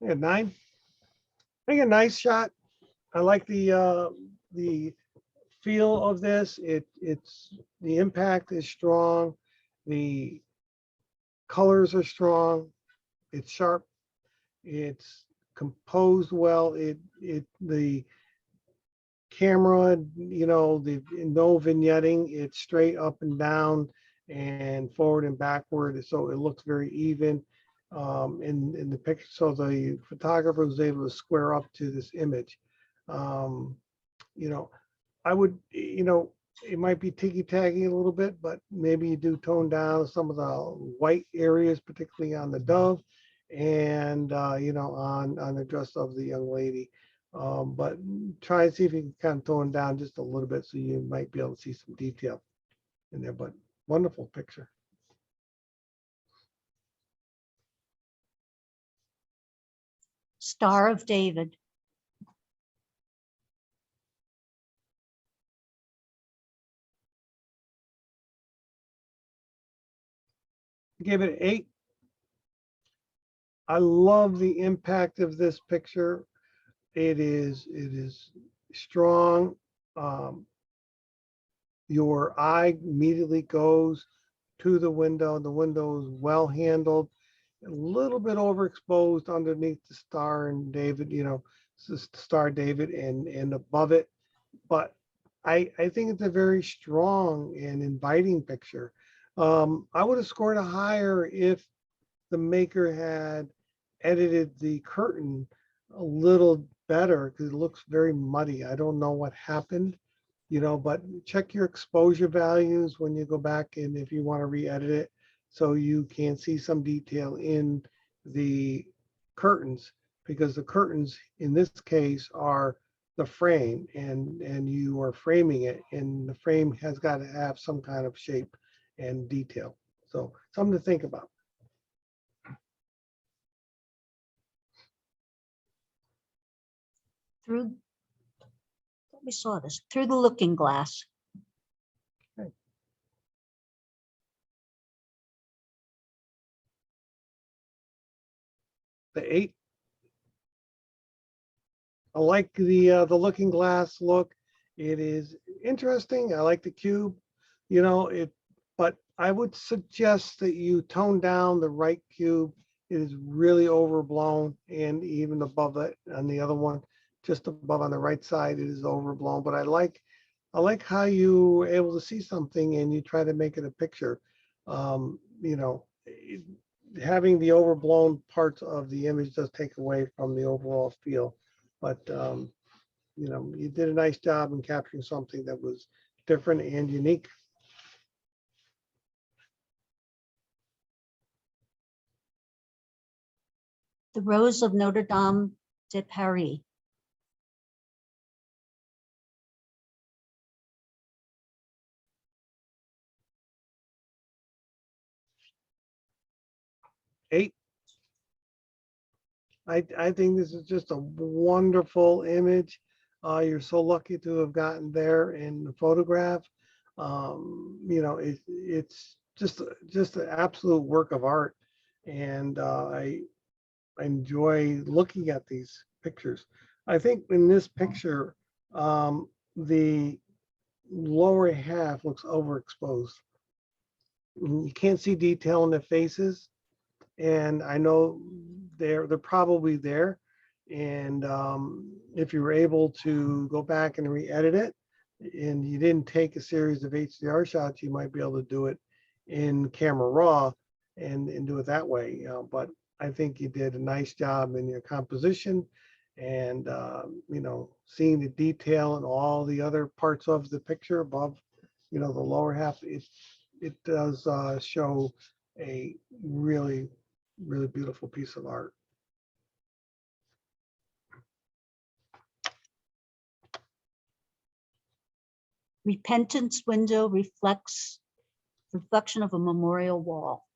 Yeah, 9. I think a nice shot. I like the feel of this. It's the impact is strong. The colors are strong. It's sharp. It's composed well. The camera, the no vignetting. It's straight up and down and forward and backward. So it looks very even in the picture. So the photographer was able to square up to this image. I would, it might be ticky-tacky a little bit, but maybe you do tone down some of the white areas, particularly on the dove and, on the dress of the young lady. But try and see if you can kind of tone down just a little bit so you might be able to see some detail in there, but wonderful picture. Star of David. Give it an 8. I love the impact of this picture. It is strong. Your eye immediately goes to the window. The window is well handled, a little bit overexposed underneath the star and David, star David and above it. But I think it's a very strong and inviting picture. I would have scored a higher if the maker had edited the curtain a little better because it looks very muddy. I don't know what happened, but check your exposure values when you go back and if you want to re-edit it so you can see some detail in the curtains, because the curtains in this case are the frame and you are framing it, and the frame has got to have some kind of shape and detail. So something to think about. Through, we saw this, through the looking glass. The 8. I like the looking glass look. It is interesting. I like the cube, but I would suggest that you tone down the right cube. It is really overblown, and even above it on the other one, just above on the right side, it is overblown. But I like how you were able to see something and you try to make it a picture. Having the overblown parts of the image does take away from the overall feel. But, you did a nice job in capturing something that was different and unique. The Rose of Notre Dame de Paris. Eight. I think this is just a wonderful image. You're so lucky to have gotten there in the photograph. It's just an absolute work of art. And I enjoy looking at these pictures. I think in this picture, the lower half looks overexposed. You can't see detail in the faces. And I know they're probably there. And if you were able to go back and re-edit it, and you didn't take a series of HDR shots, you might be able to do it in camera raw and do it that way. But I think you did a nice job in your composition and, seeing the detail and all the other parts of the picture above, the lower half, it does show a really, really beautiful piece of art. Repentance window reflection of a memorial wall.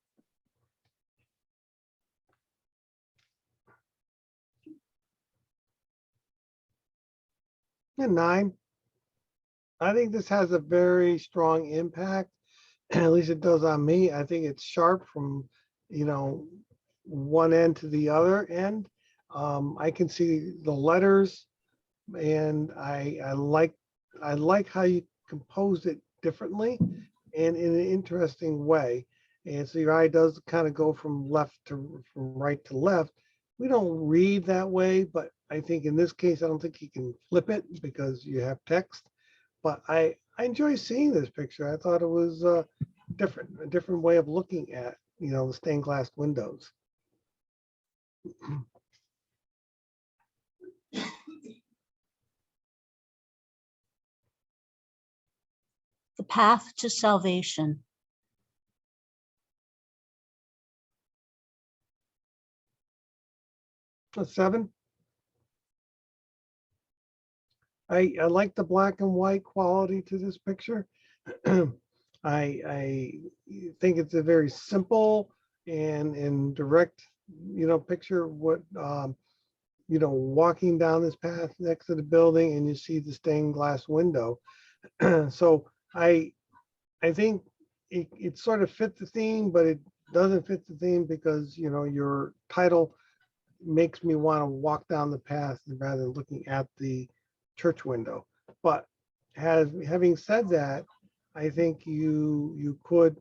And 9. I think this has a very strong impact. At least it does on me. I think it's sharp from, one end to the other end. I can see the letters, and I like how you composed it differently and in an interesting way. And so your eye does kind of go from right to left. We don't read that way, but I think in this case, I don't think you can flip it because you have text. But I enjoy seeing this picture. I thought it was a different way of looking at, the stained glass windows. The path to salvation. A 7. I like the black and white quality to this picture. I think it's a very simple and direct, picture of what, walking down this path next to the building and you see the stained glass window. So I think it sort of fit the theme, but it doesn't fit the theme because, your title makes me want to walk down the path rather than looking at the church window. But having said that, I think you could,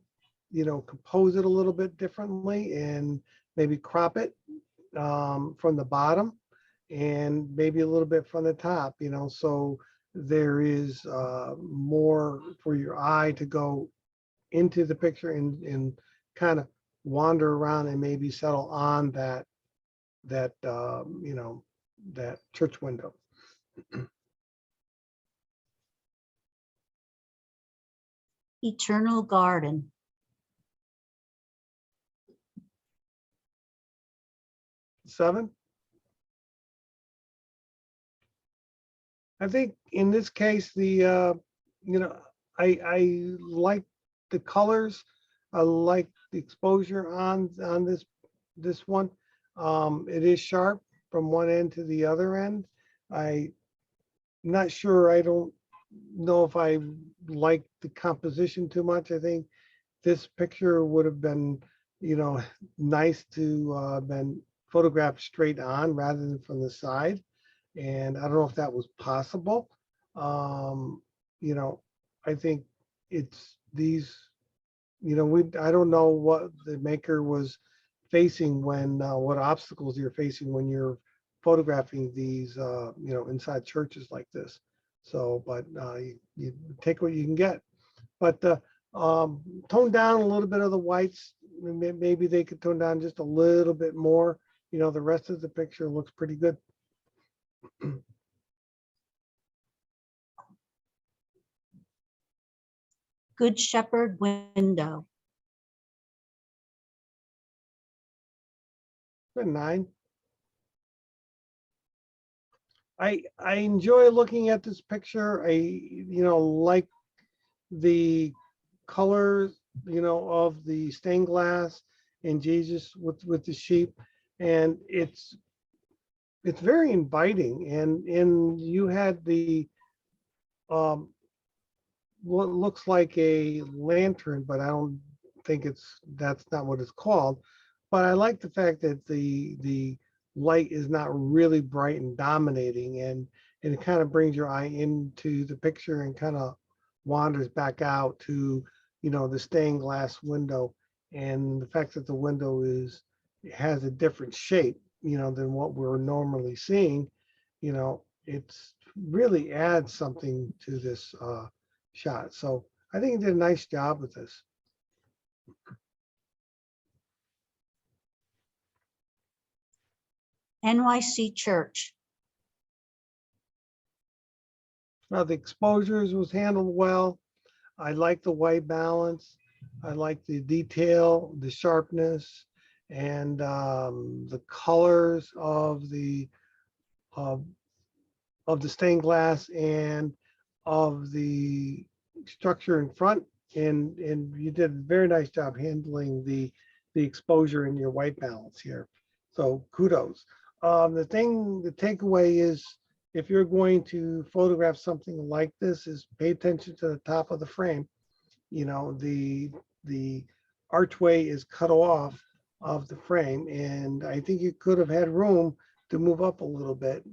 compose it a little bit differently and maybe crop it from the bottom and maybe a little bit from the top, so there is more for your eye to go into the picture and kind of wander around and maybe settle on that church window. Eternal garden. Seven. I think in this case, I like the colors. I like the exposure on this one. It is sharp from one end to the other end. I'm not sure. I don't know if I like the composition too much. I think this picture would have been, nice to been photographed straight on rather than from the side. And I don't know if that was possible. I think it's these, I don't know what the maker was facing when, what obstacles you're facing when you're photographing these, inside churches like this. So, but you take what you can get. But tone down a little bit of the whites. Maybe they could tone down just a little bit more. The rest of the picture looks pretty good. Good Shepherd window. A 9. I enjoy looking at this picture. Like the colors, of the stained glass and Jesus with the sheep. And it's very inviting. And you had the, um, what looks like a lantern, but I don't think that's not what it's called. But I like the fact that the light is not really bright and dominating, and it kind of brings your eye into the picture and kind of wanders back out to, the stained glass window. And the fact that the window has a different shape, than what we're normally seeing, it's really adds something to this shot. So I think he did a nice job with this. NYC Church. Now the exposures was handled well. I like the white balance. I like the detail, the sharpness, and the colors of the stained glass and of the structure in front. And you did a very nice job handling the exposure and your white balance here. So kudos. The takeaway is, if you're going to photograph something like this, is pay attention to the top of the frame. The archway is cut off of the frame, and I think you could have had room to move up a little bit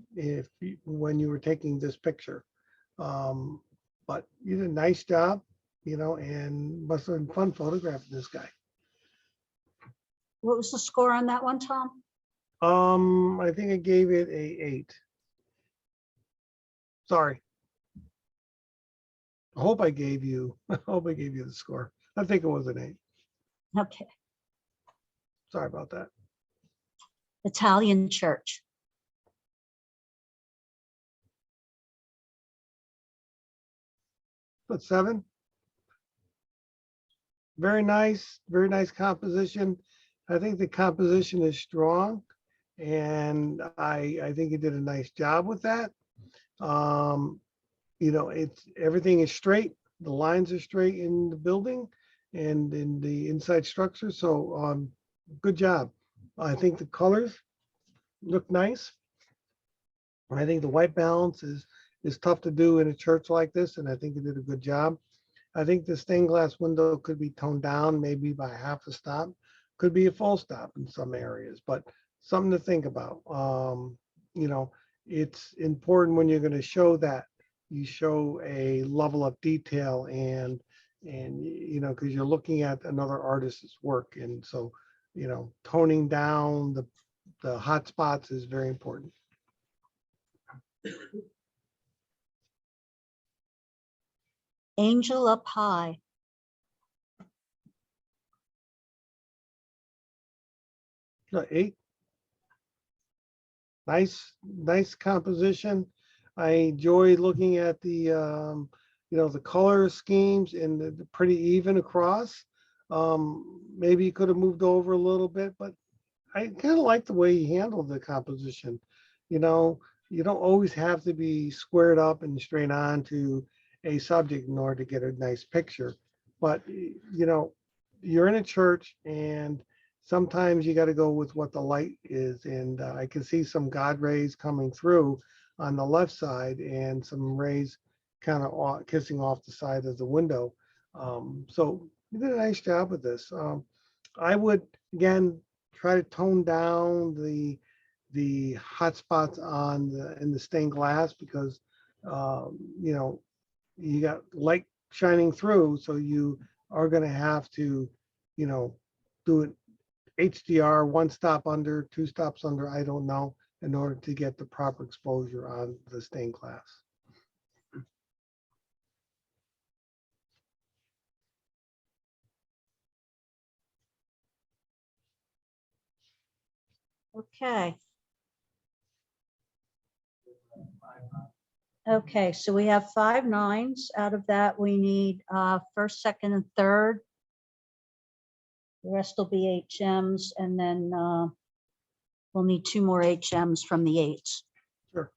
when you were taking this picture. But you did a nice job, and must have been fun photographing this guy. What was the score on that one, Tom? I think I gave it a 8. Sorry. I hope I gave you the score. I think it was an 8. Okay. Sorry about that. Italian Church. But 7. Very nice composition. I think the composition is strong, and I think he did a nice job with that. It's everything is straight. The lines are straight in the building and in the inside structure. So good job. I think the colors look nice. I think the white balance is tough to do in a church like this, and I think he did a good job. I think the stained glass window could be toned down maybe by half a stop, could be a full stop in some areas, but something to think about. It's important when you're going to show that you show a level of detail and because you're looking at another artist's work, and so toning down the hot spots is very important. Angel Up High. No, 8. Nice composition. I enjoy looking at the the color schemes and the pretty even across. Maybe you could have moved over a little bit, but I kind of like the way he handled the composition. You don't always have to be squared up and straight on to a subject in order to get a nice picture. But you're in a church, and sometimes you got to go with what the light is. And I can see some God rays coming through on the left side, and some rays kind of kissing off the side of the window. So you did a nice job with this. I would, again, try to tone down the hot spots in the stained glass, because you got light shining through, so you are going to have to do it HDR, 1 stop under, 2 stops under, I don't know, in order to get the proper exposure on the stained glass. Okay. Okay, so we have 5 9s. Out of that, we need first, second, and third. The rest will be HMs, and then we'll need 2 more HMs from the 8s. Sure.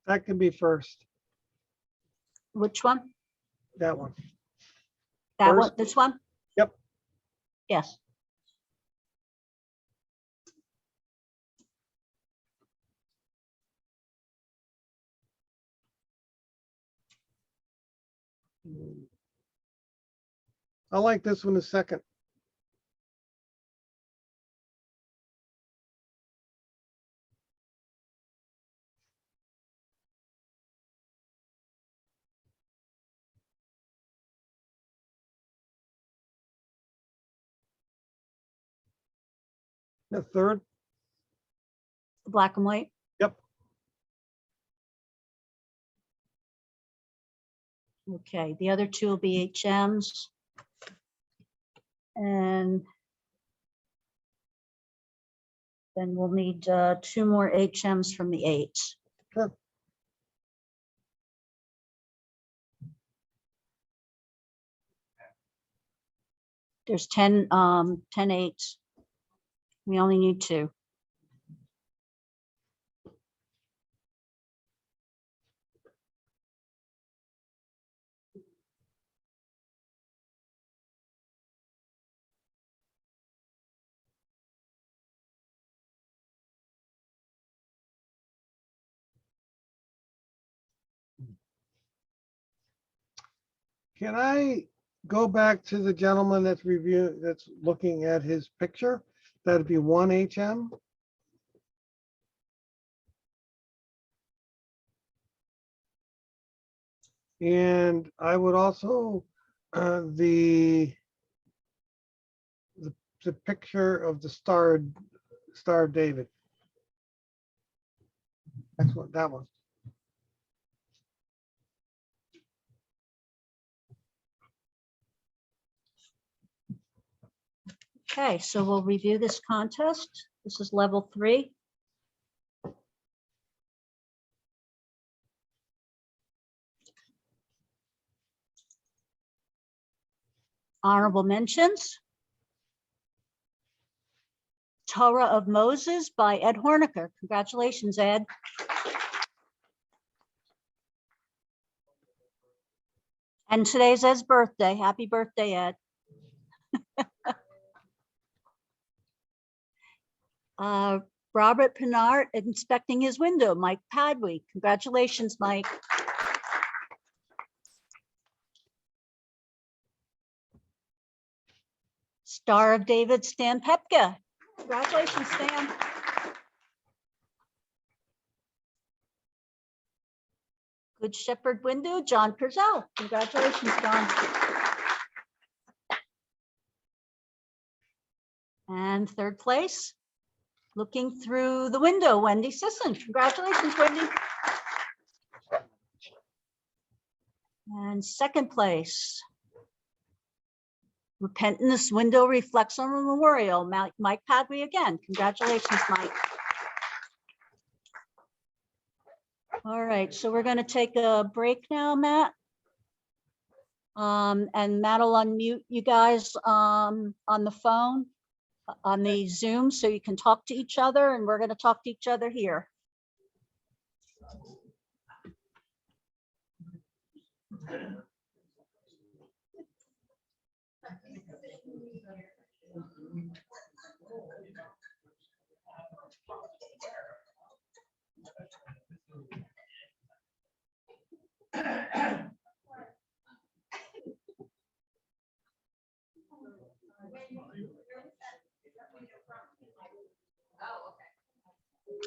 That can be first, Which one? that one. That one, First. this one? Yep. Yes. I like this one the second. The third, Black and white? yep. Okay, the other two will be HMs. And then we'll need 2 more HMs from the 8. Sure. There's 10 8s. We only need 2. Can I go back to the gentleman that's that's looking at his picture? That'd be 1 HM. And I would also, the picture of the Star of David. That's what that one. Okay, so we'll review this contest. This is level 3. Honorable mentions. Torah of Moses by Ed Horniker. Congratulations, Ed. And today's Ed's birthday. Happy birthday, Ed. Robert Pinard inspecting his window, Mike Padway. Congratulations, Mike. Star of David, Stan Pepka. Congratulations, Stan. Good Shepherd window, John Purcell. Congratulations, John. And third place, looking through the window, Wendy Sisson. Congratulations, Wendy. And second place, Repentance window reflects on the memorial, Mike Padway again. Congratulations, Mike. All right, so we're going to take a break now, Matt. And Matt will unmute you guys on the phone, on the Zoom, so you can talk to each other, and we're going to talk to each other here.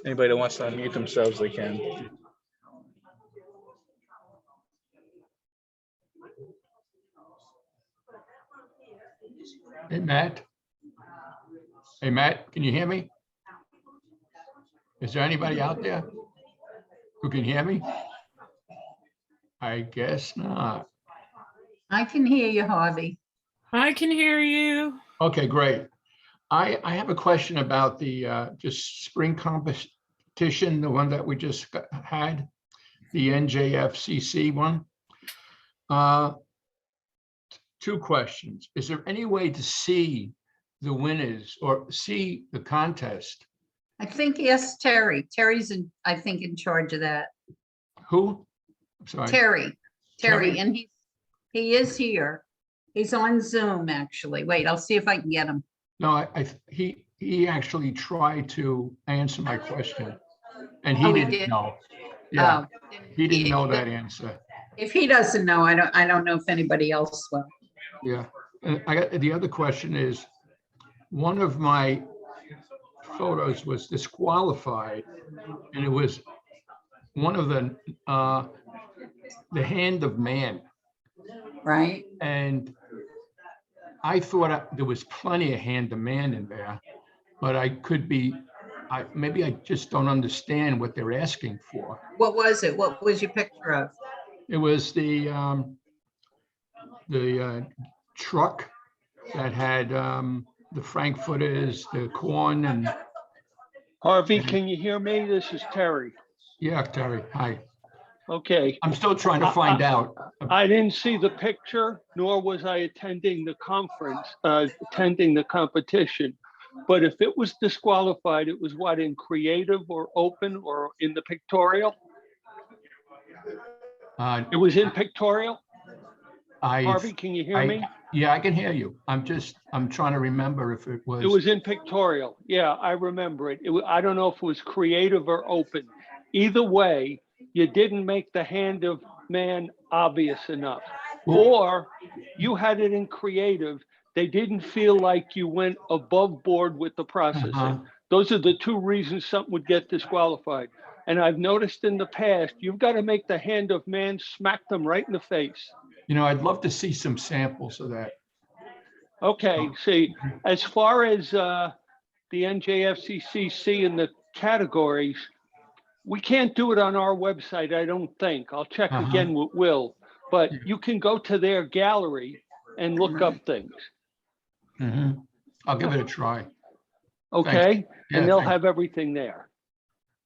Anybody that wants to unmute themselves, they can. Hey, Matt. Hey, Matt, can you hear me? Is there anybody out there who can hear me? I guess not. I can hear you, Harvey. I can hear you. Okay, great. I have a question about the just spring competition, the one that we just had, the NJFCC one. 2 questions. Is there any way to see the winners or see the contest? I think, yes, Terry. Terry's, I think, in charge of that. Who? I'm sorry. Terry, Terry. and he is here. He's on Zoom, actually. Wait, I'll see if I can get him. No, he actually tried to answer my question and he Oh, he didn't did? know. Yeah, Oh, he didn't know that answer. if he doesn't know, I don't know if anybody else will. Yeah. And I got, the other question is, one of my photos was disqualified and it was one of the hand of man. Right? And I thought there was plenty of hand of man in there, but I could be, maybe I just don't understand what they're asking for. What was it? What was your picture of? It was the truck that had the frankfurters, the corn, and Harvey, can you hear me? This is Terry. yeah, Terry, hi. Okay, I'm still trying to find out. I didn't see the picture, nor was I attending the conference, attending the competition. But if it was disqualified, it was what, in creative or open or in the pictorial? It was in pictorial? Harvey, can you hear me? Yeah, I can hear you. I'm trying to remember if it It was in pictorial. Yeah, I remember it. I don't know if it was creative or open. Either way, you didn't make the hand of man obvious enough. Or you had it in creative. They didn't feel like you went above board with the processing. Those are the two reasons something would get disqualified. And I've noticed in the past, you've got to make the hand of man smack them right in the face. You know, I'd love to see some samples of that. Okay, see, as far as the NJFCCC and the categories, we can't do it on our website, I don't think. I'll check again with Will, but you can go to their gallery and look up things. I'll give it a try. Okay, Yeah, and they'll thanks. have everything there.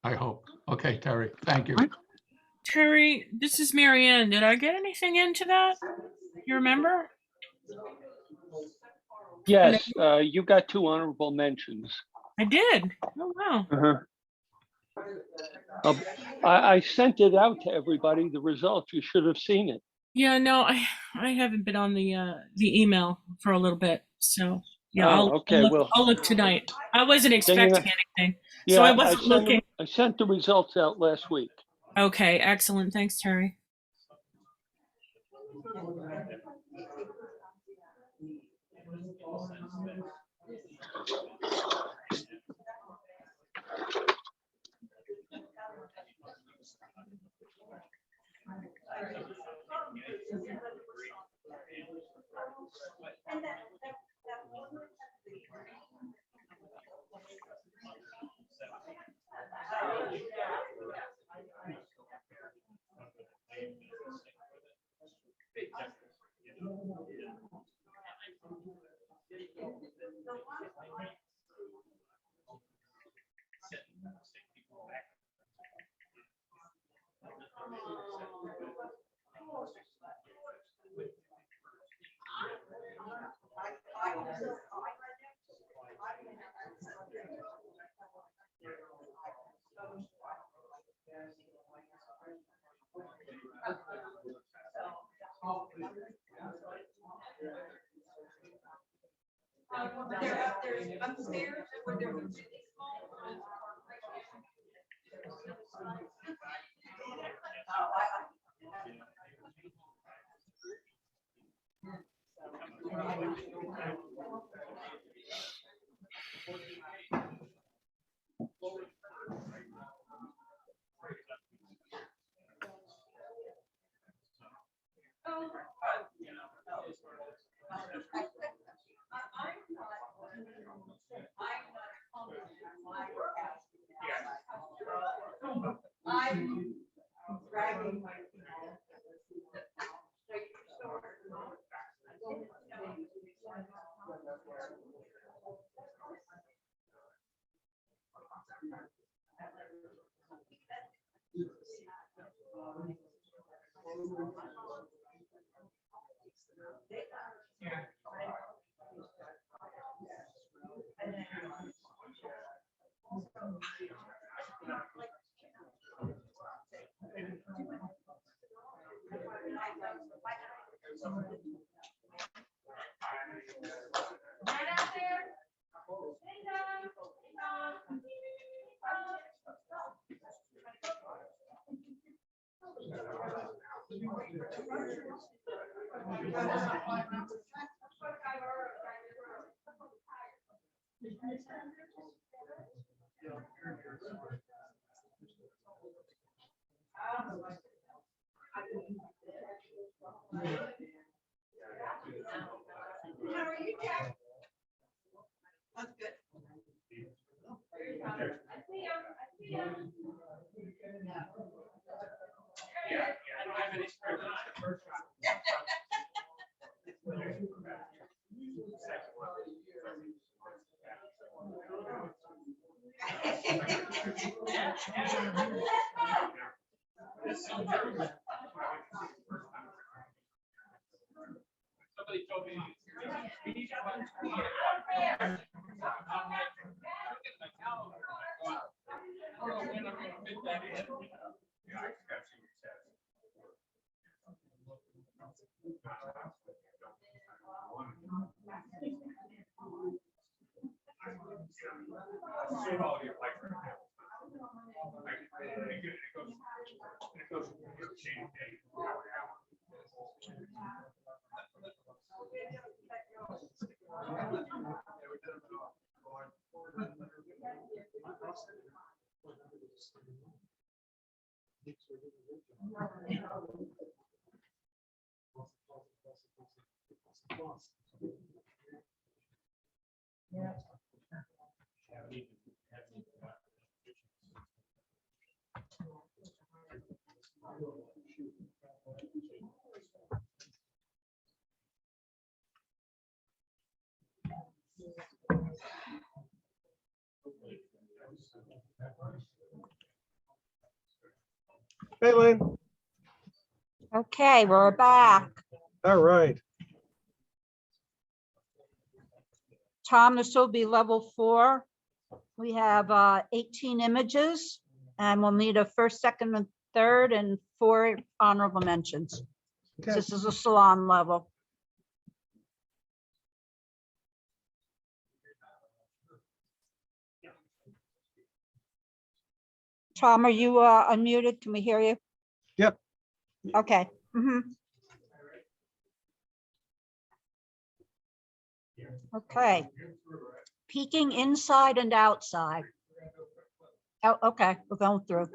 I hope. Okay, Terry, thank you. Terry, this is Marianne. Did I get anything into that? You remember? Yes, you got 2 honorable mentions. I did. Oh, wow. I sent it out to everybody, the results. You should have seen it. Yeah, no, I haven't been on the email for a little bit, so yeah, I'll look tonight. I wasn't expecting anything, so I wasn't looking. I sent the results out last week. Okay, excellent. Thanks, Terry. Hey, Lynn. Okay, we're back. All right. Tom, this will be level 4. We have 18 images and we'll need a first, second, and third and 4 honorable mentions. Okay. This is a salon level. Tom, are you unmuted? Can we hear you? Yep. Okay. Mhm. Okay. Peeking inside and outside. Oh, okay, we're going through.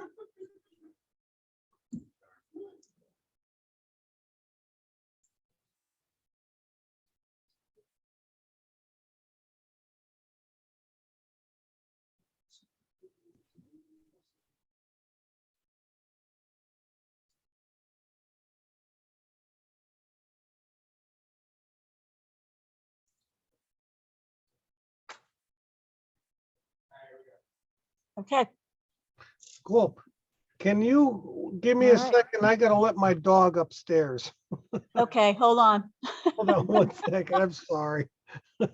Okay. Cool. Can you give me a All right. second? I gotta let my dog upstairs. Okay, hold on. Hold on one second. I'm sorry. Can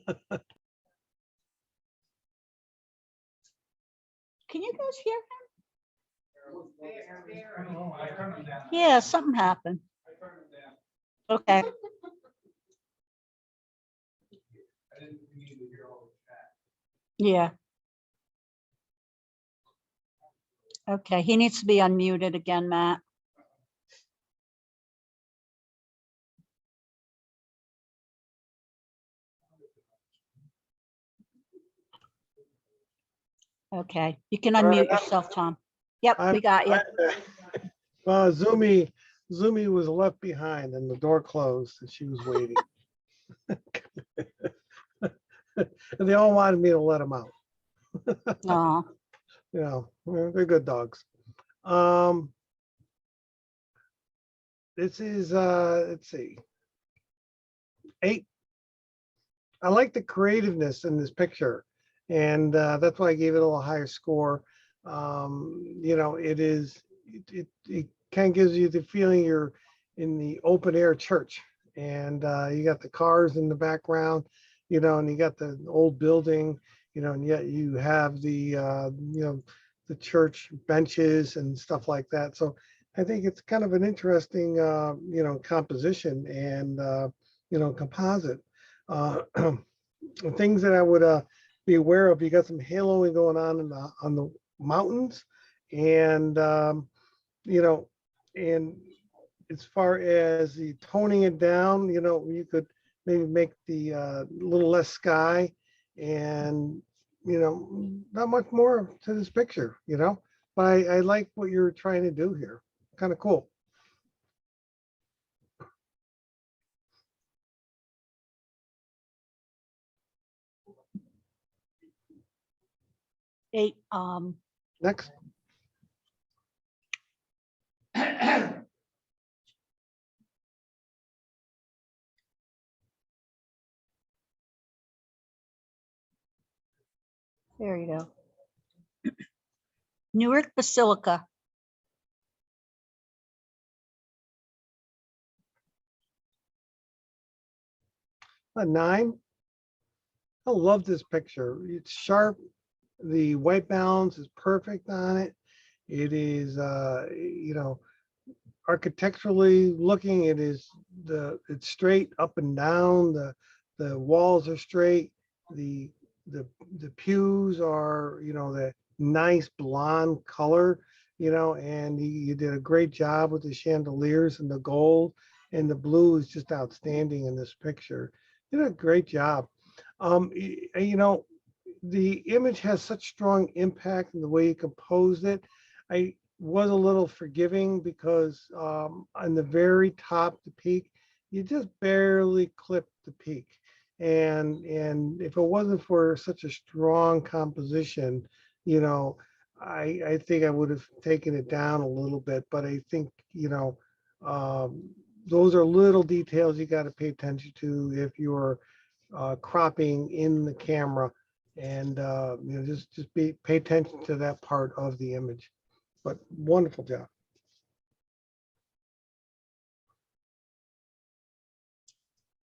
you guys hear him? Yeah, something happened. Okay. Yeah. Okay, he needs to be unmuted again, Matt. Okay, you can All right, unmute yourself, Tom. Yep, we got you. Well, Zumi was left behind and the door closed and she was waiting. And they all wanted me to let them out. Oh, You know, they're good dogs. This is, let's see. 8. I like the creativeness in this picture. And that's why I gave it a little higher score. You know, it kind of gives you the feeling you're in the open air church. And you got the cars in the background, you know, and you got the old building, you know, and yet you have the, you know, the church benches and stuff like that. So I think it's kind of an interesting, composition and, composite. Uh, Things that I would be aware of, you got some haloing going on the mountains and, and as far as the toning it down, you could maybe make the little less sky and, not much more to this picture, but I like what you're trying to do here. Kind of cool. Eight, Next. there you go. Newark Basilica. A 9. I love this picture. It's sharp. The white balance is perfect on it. It is, architecturally looking, it's straight up and down. The walls are straight. The pews are, the nice blonde color, and you did a great job with the chandeliers and the gold, and the blue is just outstanding in this picture. You did a great job. The image has such strong impact in the way you composed it. I was a little forgiving because on the very top, the peak, you just barely clipped the peak. And if it wasn't for such a strong composition, I think I would have taken it down a little bit. But I think, those are little details you got to pay attention to if you're cropping in the camera, and just pay attention to that part of the image. But wonderful job.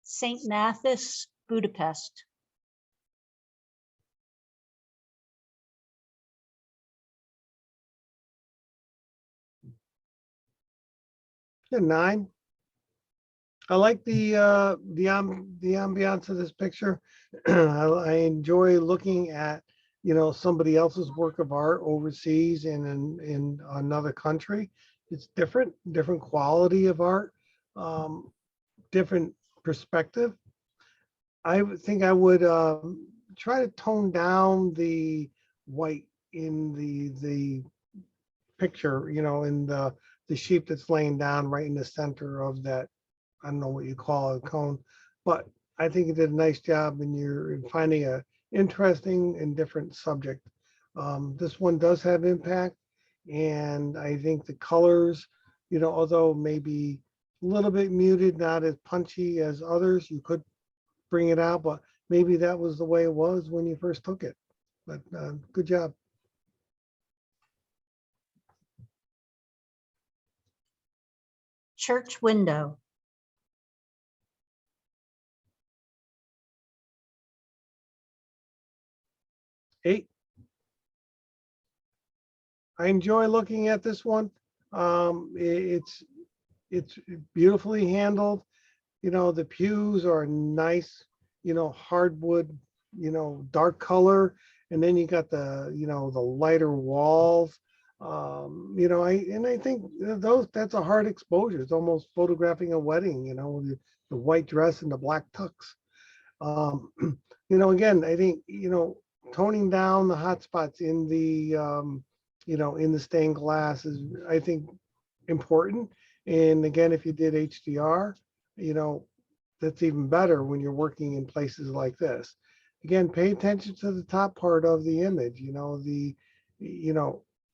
St. Mathis, Budapest. A 9. I like the ambiance of this picture. I enjoy looking at somebody else's work of art overseas and in another country. It's different quality of art, different perspective. I would think I would try to tone down the white in the picture, in the sheep that's laying down right in the center of that. I don't know what you call it, a cone, but I think you did a nice job in finding a interesting and different subject. This one does have impact, and I think the colors, although maybe a little bit muted, not as punchy as others, you could bring it out, but maybe that was the way it was when you first took it. But good job. Church window. Eight. I enjoy looking at this one. It's beautifully handled. The pews are nice, hardwood, dark color, and then you got the lighter walls. I think that's a hard exposure. It's almost photographing a wedding, with the white dress and the black tux. Again, I think, toning down the hot spots in the, in the stained glass is, I think, important. And again, if you did HDR, that's even better when you're working in places like this. Again, pay attention to the top part of the image,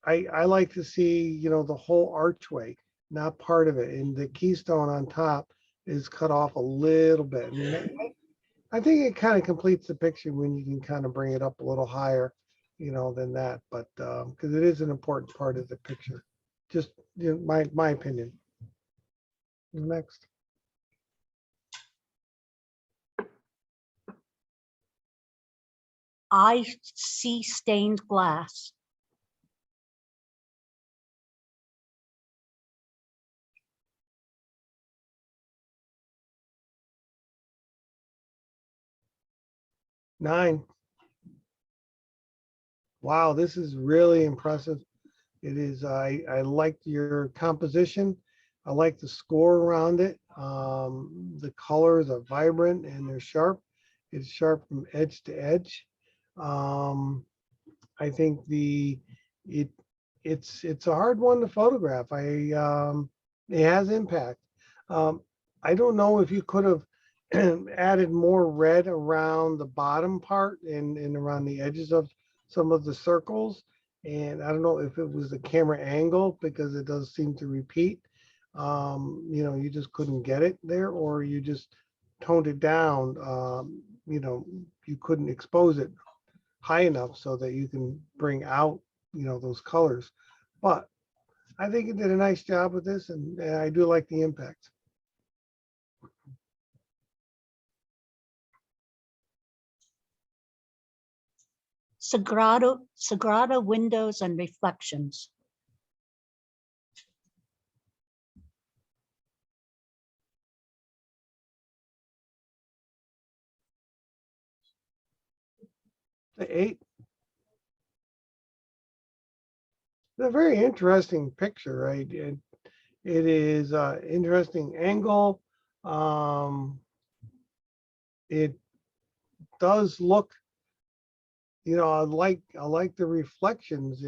I like to see, the whole archway, not part of it. And the keystone on top is cut off a little bit. And I think it kind of completes the picture when you can kind of bring it up a little higher, than that. But because it is an important part of the picture. Just my opinion. Next. I see stained glass. 9. Wow, this is really impressive. It is, I like your composition. I like the score around it. The colors are vibrant and they're sharp. It's sharp from edge to edge. I think it's a hard one to photograph. It has impact. I don't know if you could have added more red around the bottom part and around the edges of some of the circles. And I don't know if it was the camera angle because it does seem to repeat. You just couldn't get it there, or you just toned it down. You couldn't expose it high enough so that you can bring out, those colors. But I think it did a nice job with this, and I do like the impact. Sagrada windows and reflections. The 8. It's a very interesting picture, right? It is interesting angle. It does look, I like the reflections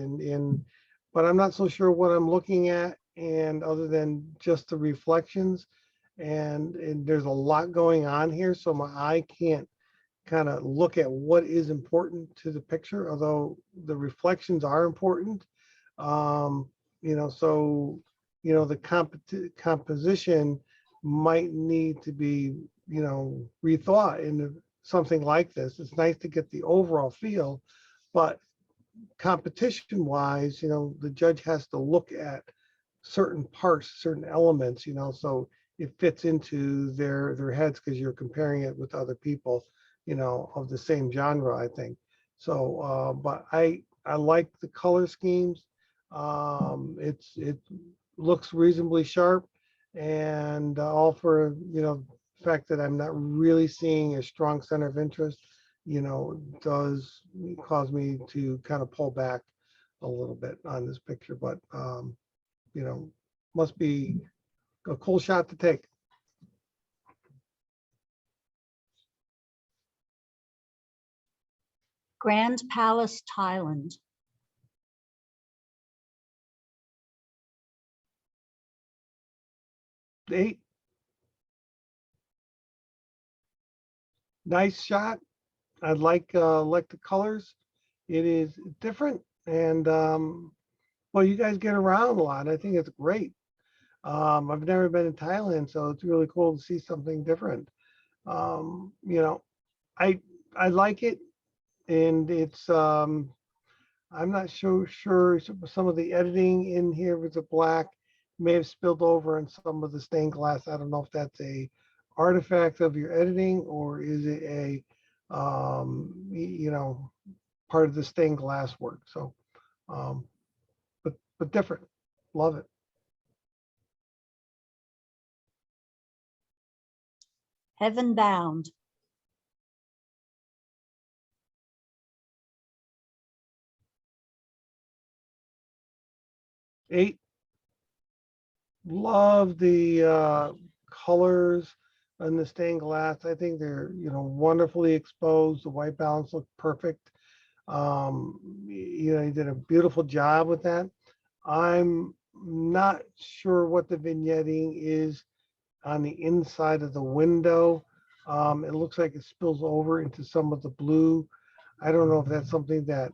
but I'm not so sure what I'm looking at, and other than just the reflections, and there's a lot going on here, so my eye can't kind of look at what is important to the picture, although the reflections are important. The composition might need to be, rethought into something like this. It's nice to get the overall feel, but competition wise, the judge has to look at certain parts, certain elements, so it fits into their heads because you're comparing it with other people, of the same genre, I think. So, but I like the color schemes. It looks reasonably sharp, and all for, the fact that I'm not really seeing a strong center of interest, does cause me to kind of pull back a little bit on this picture, but, must be a cool shot to take. Grand Palace, Thailand. The 8. Nice shot. I like the colors. It is different, and well, you guys get around a lot. I think it's great. I've never been in Thailand, so it's really cool to see something different. I like it, and it's I'm not so sure some of the editing in here with the black may have spilled over in some of the stained glass. I don't know if that's a artifact of your editing, or is it a part of the stained glass work. So but different. Love it. Heaven Bound. Eight. Love the colors and the stained glass. I think they're wonderfully exposed. The white balance looked perfect. You did a beautiful job with that. I'm not sure what the vignetting is on the inside of the window. It looks like it spills over into some of the blue. I don't know if that's something that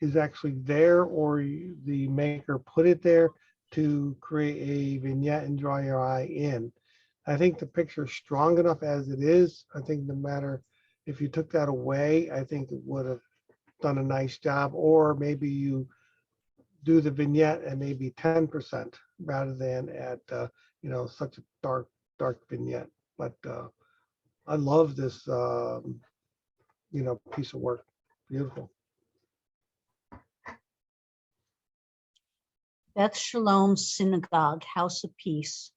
is actually there, or the maker put it there to create a vignette and draw your eye in. I think the picture is strong enough as it is. I think no matter if you took that away, I think it would have done a nice job, or maybe you do the vignette and maybe 10% rather than at such a dark vignette. But I love this piece of work. Beautiful. Beth Shalom Synagogue, House of Peace.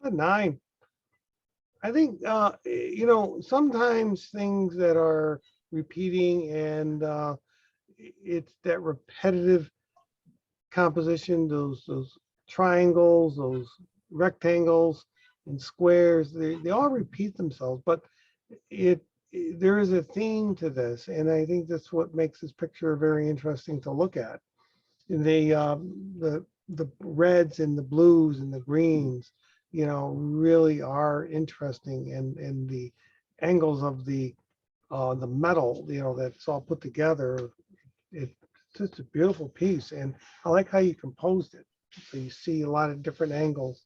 A 9. I think, sometimes things that are repeating and it's that repetitive composition, those triangles, those rectangles and squares, they all repeat themselves, but there is a theme to this. And I think that's what makes this picture very interesting to look at. The reds and the blues and the greens, really are interesting, and the angles of the metal, that's all put together. It's just a beautiful piece, and I like how you composed it. So you see a lot of different angles,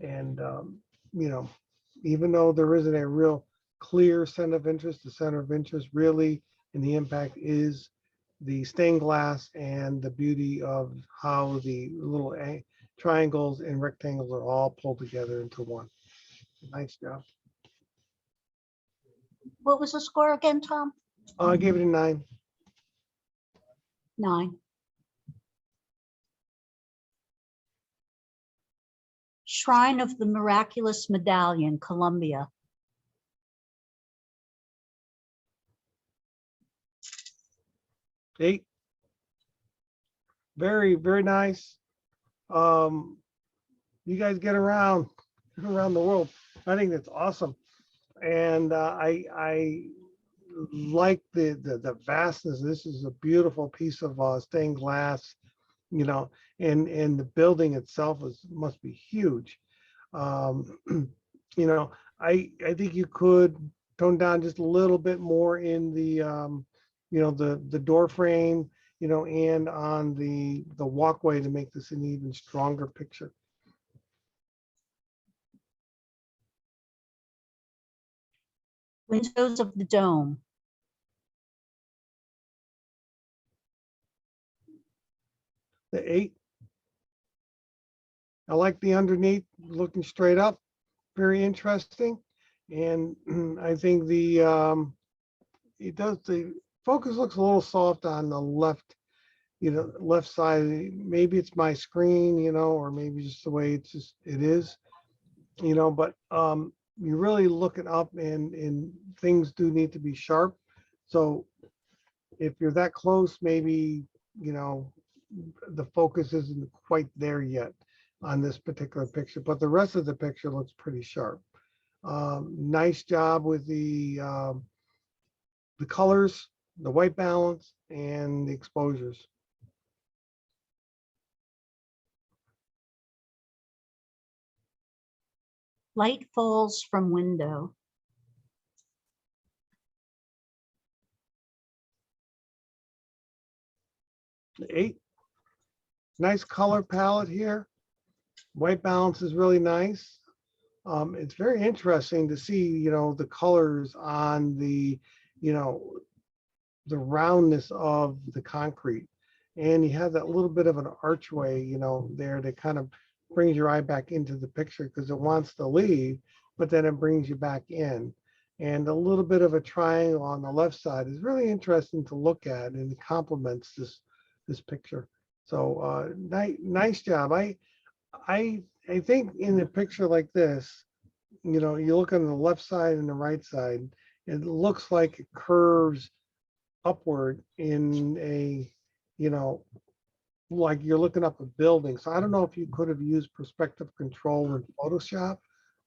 and even though there isn't a real clear center of interest, the center of interest really in the impact is the stained glass and the beauty of how the little triangles and rectangles are all pulled together into one. Nice job. What was the score again, Tom? I gave it a 9. 9. Shrine of the Miraculous Medallion, Columbia. 8. Very, very nice. You guys get around the world. I think that's awesome. And I like the vastness. This is a beautiful piece of stained glass, and the building itself must be huge. I think you could tone down just a little bit more in the the door frame, and on the walkway to make this an even stronger picture. Windows of the Dome. The 8. I like the underneath looking straight up, very interesting. And I think the focus looks a little soft on the left, left side. Maybe it's my screen, or maybe just the way it is, but you're really looking up, and things do need to be sharp. So if you're that close, maybe, the focus isn't quite there yet on this particular picture, but the rest of the picture looks pretty sharp. Nice job with the colors, the white balance, and the exposures. Light falls from window. The 8. Nice color palette here. White balance is really nice. It's very interesting to see, the colors on the roundness of the concrete. And you have that little bit of an archway, there that kind of brings your eye back into the picture because it wants to leave, but then it brings you back in. And a little bit of a triangle on the left side is really interesting to look at, and it complements this picture. So nice job. I think in a picture like this, you look on the left side and the right side, it looks like it curves upward in a, like you're looking up a building. So I don't know if you could have used perspective control in Photoshop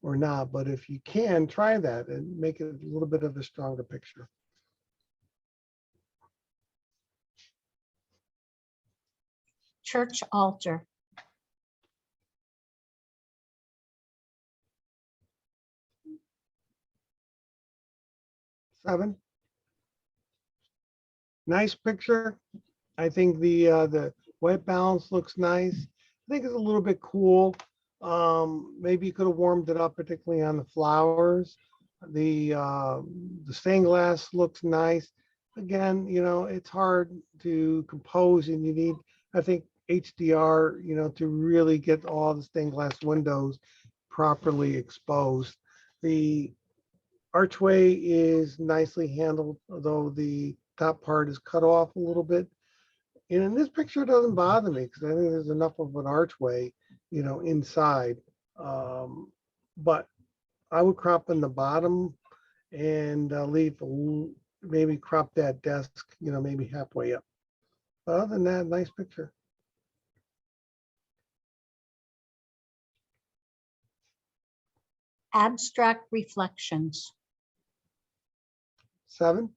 or not, but if you can, try that and make it a little bit of a stronger picture. Church altar. 7. Nice picture. I think the white balance looks nice. I think it's a little bit cool. Maybe you could have warmed it up, particularly on the flowers. The stained glass looks nice. Again, it's hard to compose, and you need, I think, HDR, to really get all the stained glass windows properly exposed. The archway is nicely handled, although the top part is cut off a little bit. And in this picture, it doesn't bother me because I think there's enough of an archway, inside. But I would crop in the bottom and leave, maybe crop that desk, maybe halfway up. But other than that, nice picture. Abstract reflections. 7.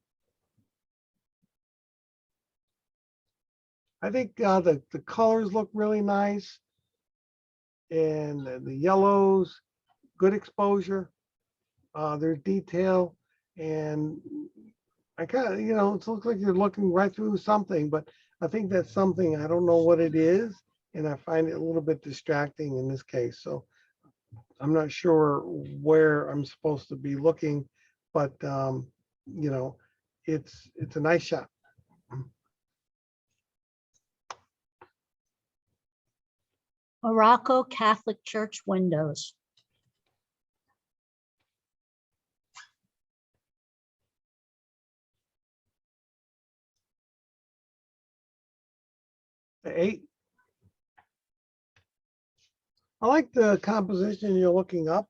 I think the colors look really nice. And the yellows, good exposure. There's detail. And I kind of, it looks like you're looking right through something, but I think that's something, I don't know what it is. And I find it a little bit distracting in this case. So I'm not sure where I'm supposed to be looking, but it's a nice shot. Morocco Catholic Church windows. The 8. I like the composition you're looking up.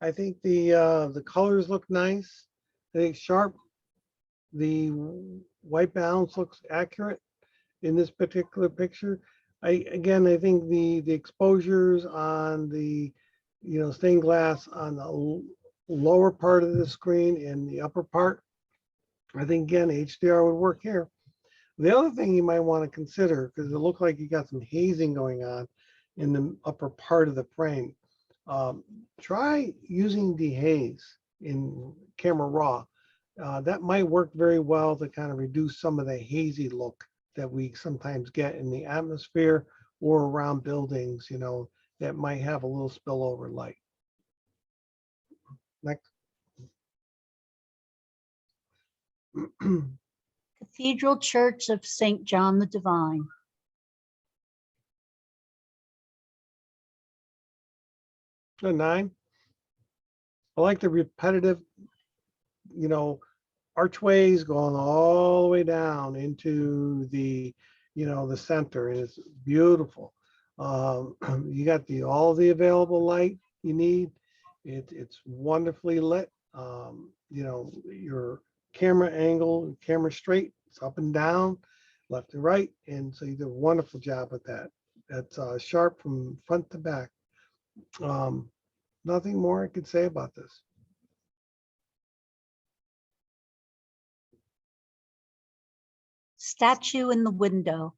I think the colors look nice. I think sharp. The white balance looks accurate in this particular picture. I think the exposures on the stained glass on the lower part of the screen and the upper part, I think again HDR would work here. The other thing you might want to consider, because it looked like you got some hazing going on in the upper part of the frame, try using dehaze in camera raw. That might work very well to kind of reduce some of the hazy look that we sometimes get in the atmosphere or around buildings, that might have a little spillover light. Next. Cathedral Church of St. John the Divine. A 9. I like the repetitive, archways going all the way down into the, the center, and it's beautiful. You got all the available light you need. It's wonderfully lit. Your camera angle, camera straight, it's up and down, left and right, and so you did a wonderful job with that. That's sharp from front to back. Nothing more I could say about this. Statue in the window.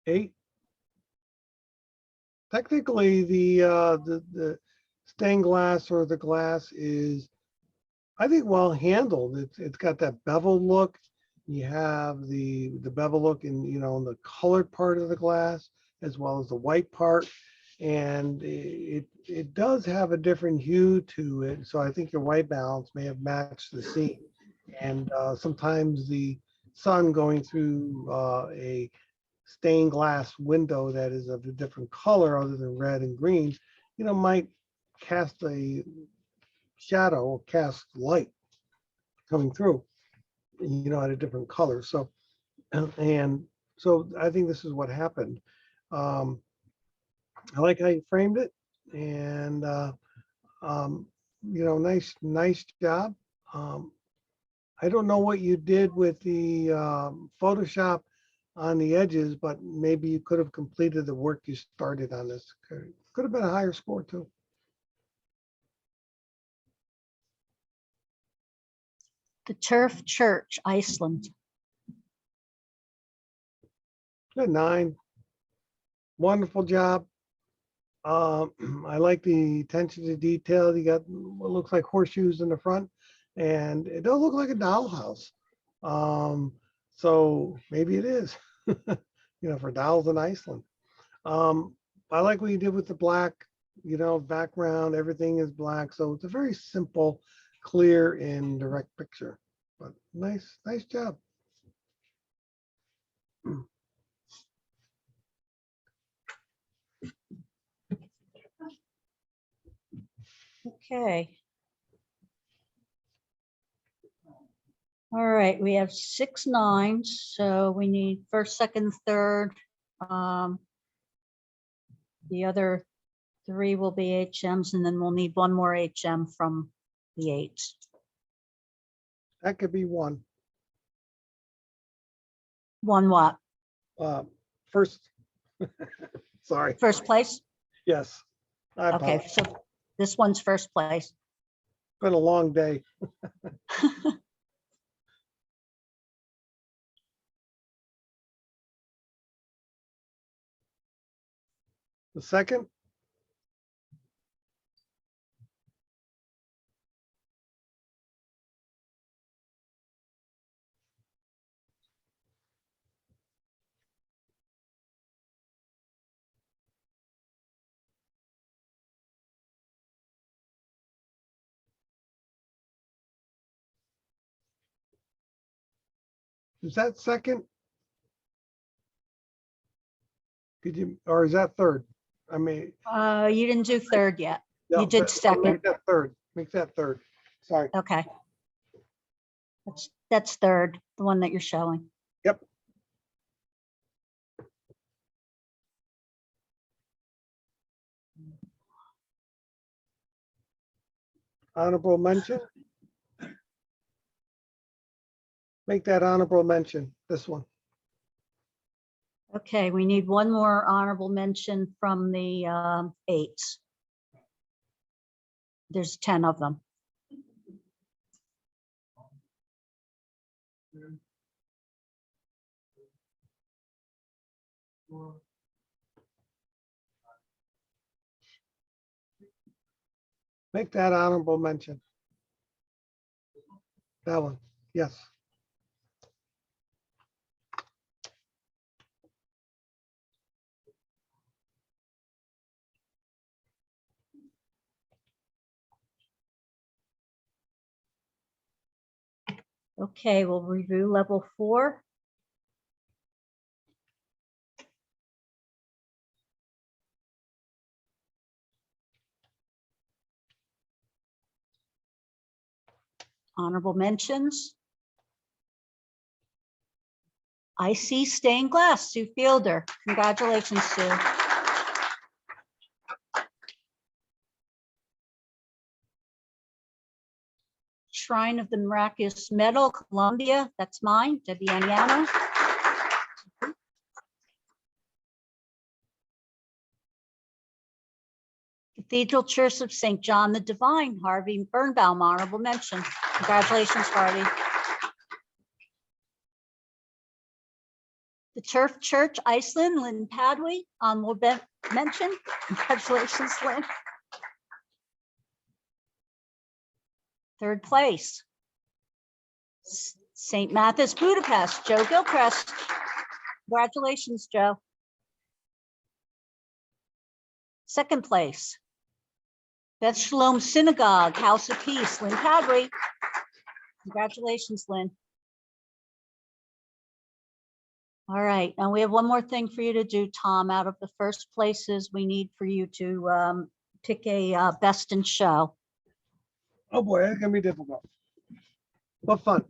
Eight. Technically, the stained glass or the glass is, I think, well handled. It's got that beveled look. You have the bevel look in in the colored part of the glass as well as the white part, and it does have a different hue to it. So I think your white balance may have matched the scene, and sometimes the sun going through a stained glass window that is of a different color other than red and green, might cast a shadow or cast light coming through, at a different color. So, and so I think this is what happened. I like how you framed it, and nice job. I don't know what you did with the Photoshop on the edges, but maybe you could have completed the work you started on this. Could have been a higher score too. The Turf Church, Iceland. Good 9. Wonderful job. I like the attention to detail. You got what looks like horseshoes in the front, and it does look like a dollhouse. So maybe it is, for dolls in Iceland. I like what you did with the black, background. Everything is black, so it's a very simple, clear, and direct picture. But nice job. Okay. All right, we have 6 9s, so we need first, second, third. The other 3 will be HMs, and then we'll need 1 more HM from the 8s. That could be one. 1 what? First. Sorry, First place? yes. I Okay, apologize. so this one's first place. Been a long day. The second, is that second? Could you, or is that third? I mean. You didn't do third yet. yeah, You did but second. Make that third, make that third. Sorry. Okay. That's third, the one that you're showing. Yep. Honorable mention. Make that honorable mention, this one. Okay, we need 1 more honorable mention from the 8s. There's 10 of them. Make that honorable mention. That one, yes. Okay, we'll review level 4. Honorable mentions. I see stained glass, Sue Fielder. Congratulations, Sue. Shrine of the Miraculous Medal, Columbia, that's mine, Debbie Aniano. Cathedral Church of St. John the Divine, Harvey Birnbaum, honorable mention. Congratulations, Harvey. The Turf Church, Iceland, Lynn Padway, honorable mention. Congratulations, Lynn. Third place. St. Matthias, Budapest, Joe Gilchrist. Congratulations, Joe. Second place. Beth Shalom Synagogue, House of Peace, Lynn Padway. Congratulations, Lynn. All right, and we have one more thing for you to do, Tom. Out of the first places, we need for you to pick a best in show. Oh boy, that's gonna be difficult. But fun.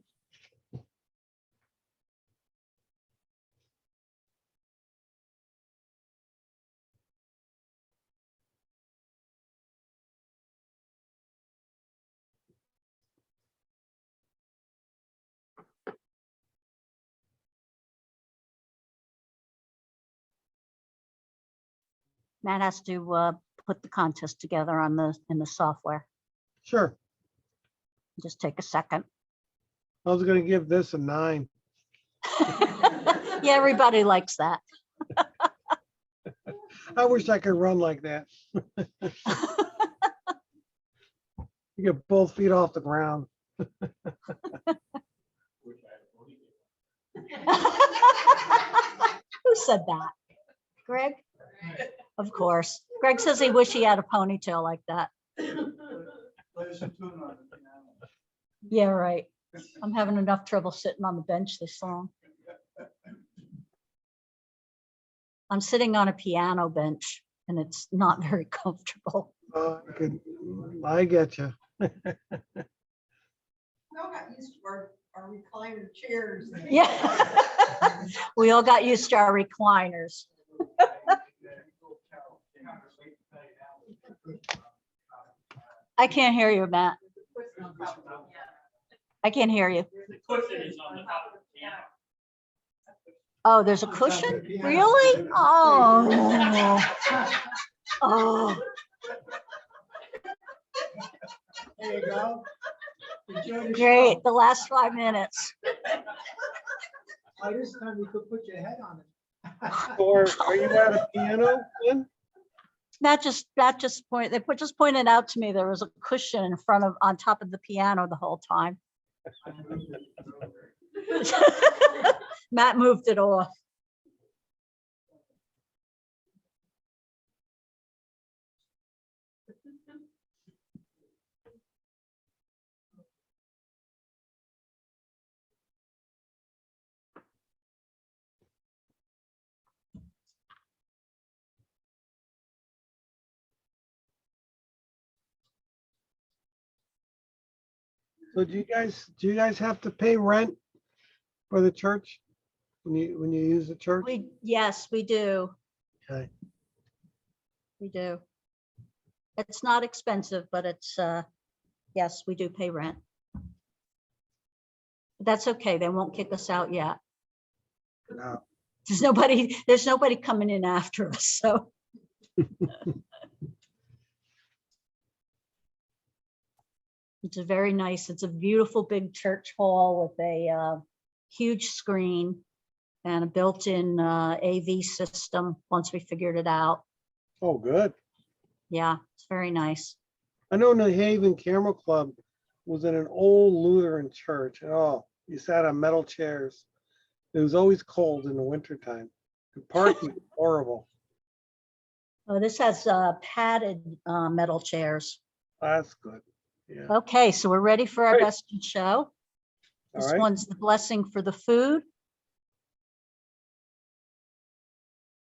Matt has to put the contest together on in the software. Sure. Just take a second. I was gonna give this a 9. Yeah, everybody likes that. I wish I could run like that. You get both feet off the ground. Who said that? Greg? Of course. Greg says he wish he had a ponytail like that. Yeah, right. I'm having enough trouble sitting on the bench this long. I'm sitting on a piano bench and it's not very comfortable. I get you. No, got used to our recline. Yeah. We all got used to our recliners. I can't hear you, Matt. I can't hear you. Oh, there's a cushion? Really? Oh. Oh. There you go. Enjoy the Great, show. the last 5 minutes. By this time, you could put your head on it. Or are you at a piano, Lynn? That just just pointed out to me there was a cushion in front of, on top of the piano the whole time. Matt moved it off. So do you guys have to pay rent for the church when you use the church? Yes, we do. Okay. We do. It's not expensive, but it's, yes, we do pay rent. But that's okay. They won't kick us out yet. No. There's nobody coming in after us, so. It's a very nice, it's a beautiful big church hall with a huge screen and a built-in AV system once we figured it out. Oh, good. Yeah, it's very nice. I know New Haven Camera Club was in an old Lutheran church. Oh, you sat on metal chairs. It was always cold in the wintertime. The parking was horrible. Oh, this has padded metal chairs. That's good. Yeah. Okay, so we're ready for our Great. best in show. All This right. one's the blessing for the food.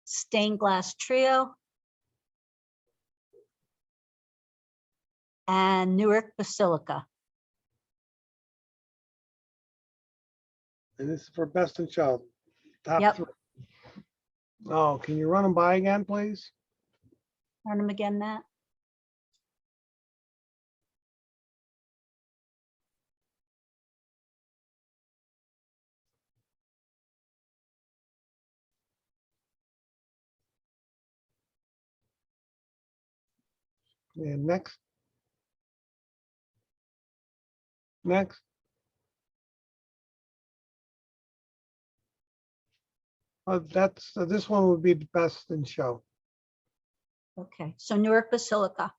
Stained glass trio. And Newark Basilica. And this is for best in show. Top Yep. 3. Oh, can you run them by again, please? Run them again, Matt. And next. Next. This one would be the best in show. Okay, so Newark Basilica.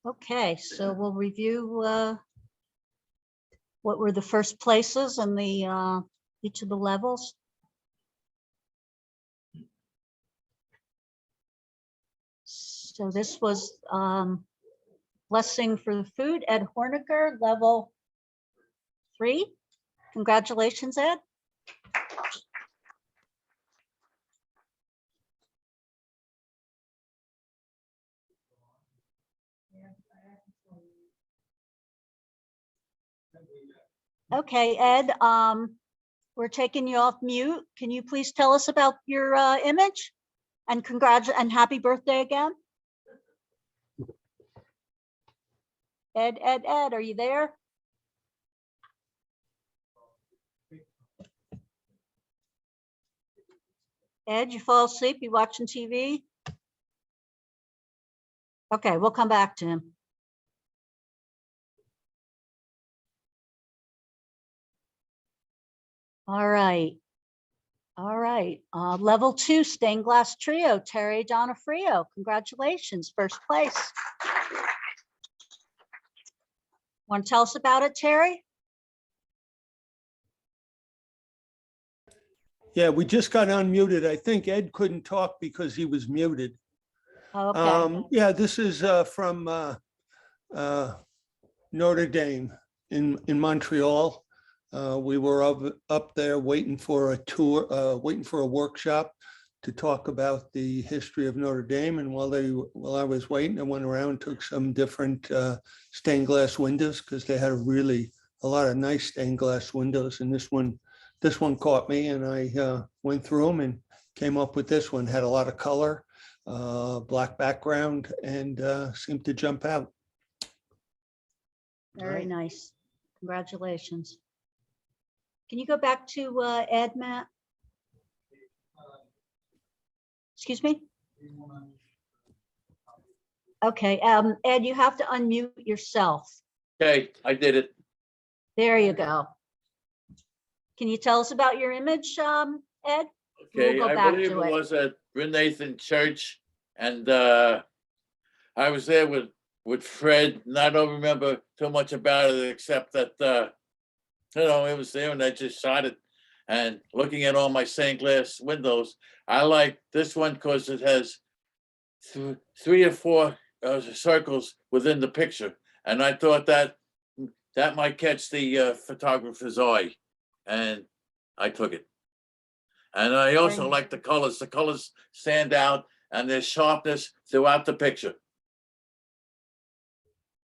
Okay, so we'll review what were the first places and the each of the levels. So this was blessing for the food, Ed Horniger, level 3. Congratulations, Ed. Okay, Ed, we're taking you off mute. Can you please tell us about your image? And and happy birthday again. Ed, are you there? Ed, you fall asleep? You watching TV? Okay, we'll come back to him. All right. All right. Level 2 stained glass trio, Terry Donofrio. Congratulations, first place. Want to tell us about it, Terry? Yeah, we just got unmuted. I think Ed couldn't talk because he was muted. Okay. Yeah, this is from Notre Dame in Montreal. We were up there waiting for a tour, waiting for a workshop to talk about the history of Notre Dame. And while I was waiting, I went around and took some different stained glass windows because they had a lot of nice stained glass windows. And this one caught me, and I went through them and came up with this one. Had a lot of color, black background, and seemed to jump out. Very nice. Congratulations. Can you go back to Ed, Matt? Excuse me? Okay, Ed, you have to unmute yourself. Okay, I did it. There you go. Can you tell us about your image, Ed? Okay, We'll go I back believe to it it. was at Bryn Nathan Church, and I was there with Fred, and I don't remember too much about it except that it was there, and I just shot it. And looking at all my stained glass windows, I like this one because it has 3 or 4 circles within the picture, and I thought that might catch the photographer's eye, and I took it. And I also like the colors. The colors stand out, and there's sharpness throughout the picture.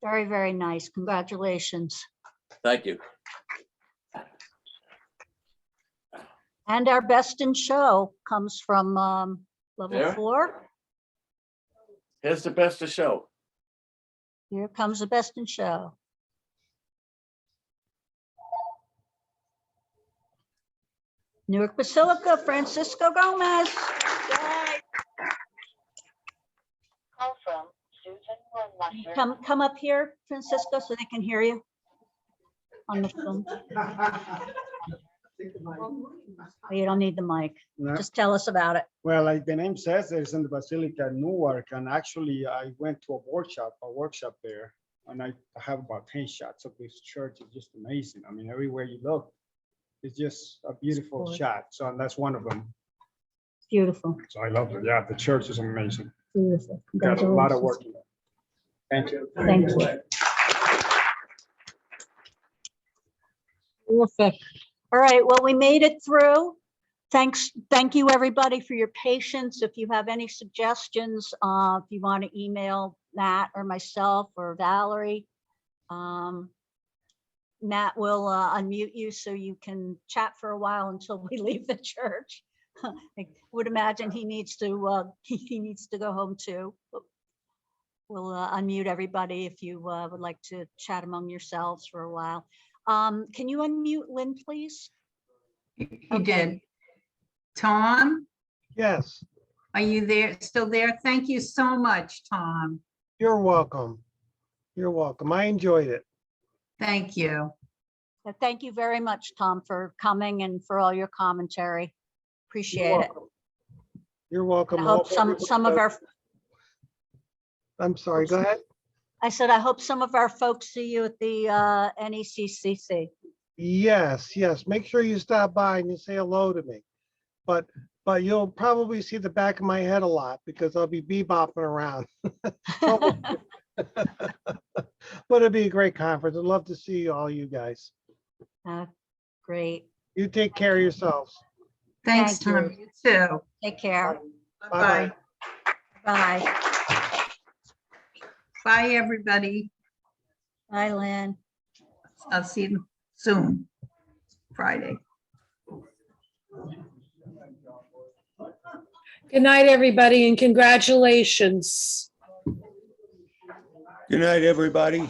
Very, very nice. Congratulations. Thank you. And our best in show comes from level There? 4. Here's the best of show. Here comes the best in show. Newark Basilica, Francisco Gomez. Yay. Come up here, Francisco, so they can hear you on the phone. You don't need the mic. No. Just tell us about it. Well, like the name says, it's in the Basilica of Newark, and actually I went to a workshop there, and I have about 10 shots of this church. It's just amazing. I mean, everywhere you look, it's just a beautiful Gorgeous. shot. So that's one of them. Beautiful. So I love it. Yeah, the church is amazing. Beautiful. Got a lot of work in it. Thank you. Thank you. Terrific. All right, well, we made it through. Thank you, everybody, for your patience. If you have any suggestions, if you want to email Matt or myself or Valerie, Matt will unmute you so you can chat for a while until we leave the church. I would imagine he needs to go home too. We'll unmute everybody if you would like to chat among yourselves for a while. Can you unmute Lynn, please? You did. Tom, Yes, are you there, still there? Thank you so much, Tom. you're welcome. You're welcome. I enjoyed it. Thank you. Thank you very much, Tom, for coming and for all your commentary. You're Appreciate it. welcome. You're welcome. I hope some of our, I'm sorry, go ahead. I said, I hope some of our folks see you at the NECCC. Yes, yes. Make sure you stop by and you say hello to me. But you'll probably see the back of my head a lot because I'll be bebopping around. But it'll be a great conference. I'd love to see all you guys. Great. You take care of yourselves. Thanks, Thank Tom. You too. Take care. Bye. Bye. Bye, everybody. Bye, Lynn. I'll see you soon, Friday. Good night, everybody, and congratulations. Good night, everybody.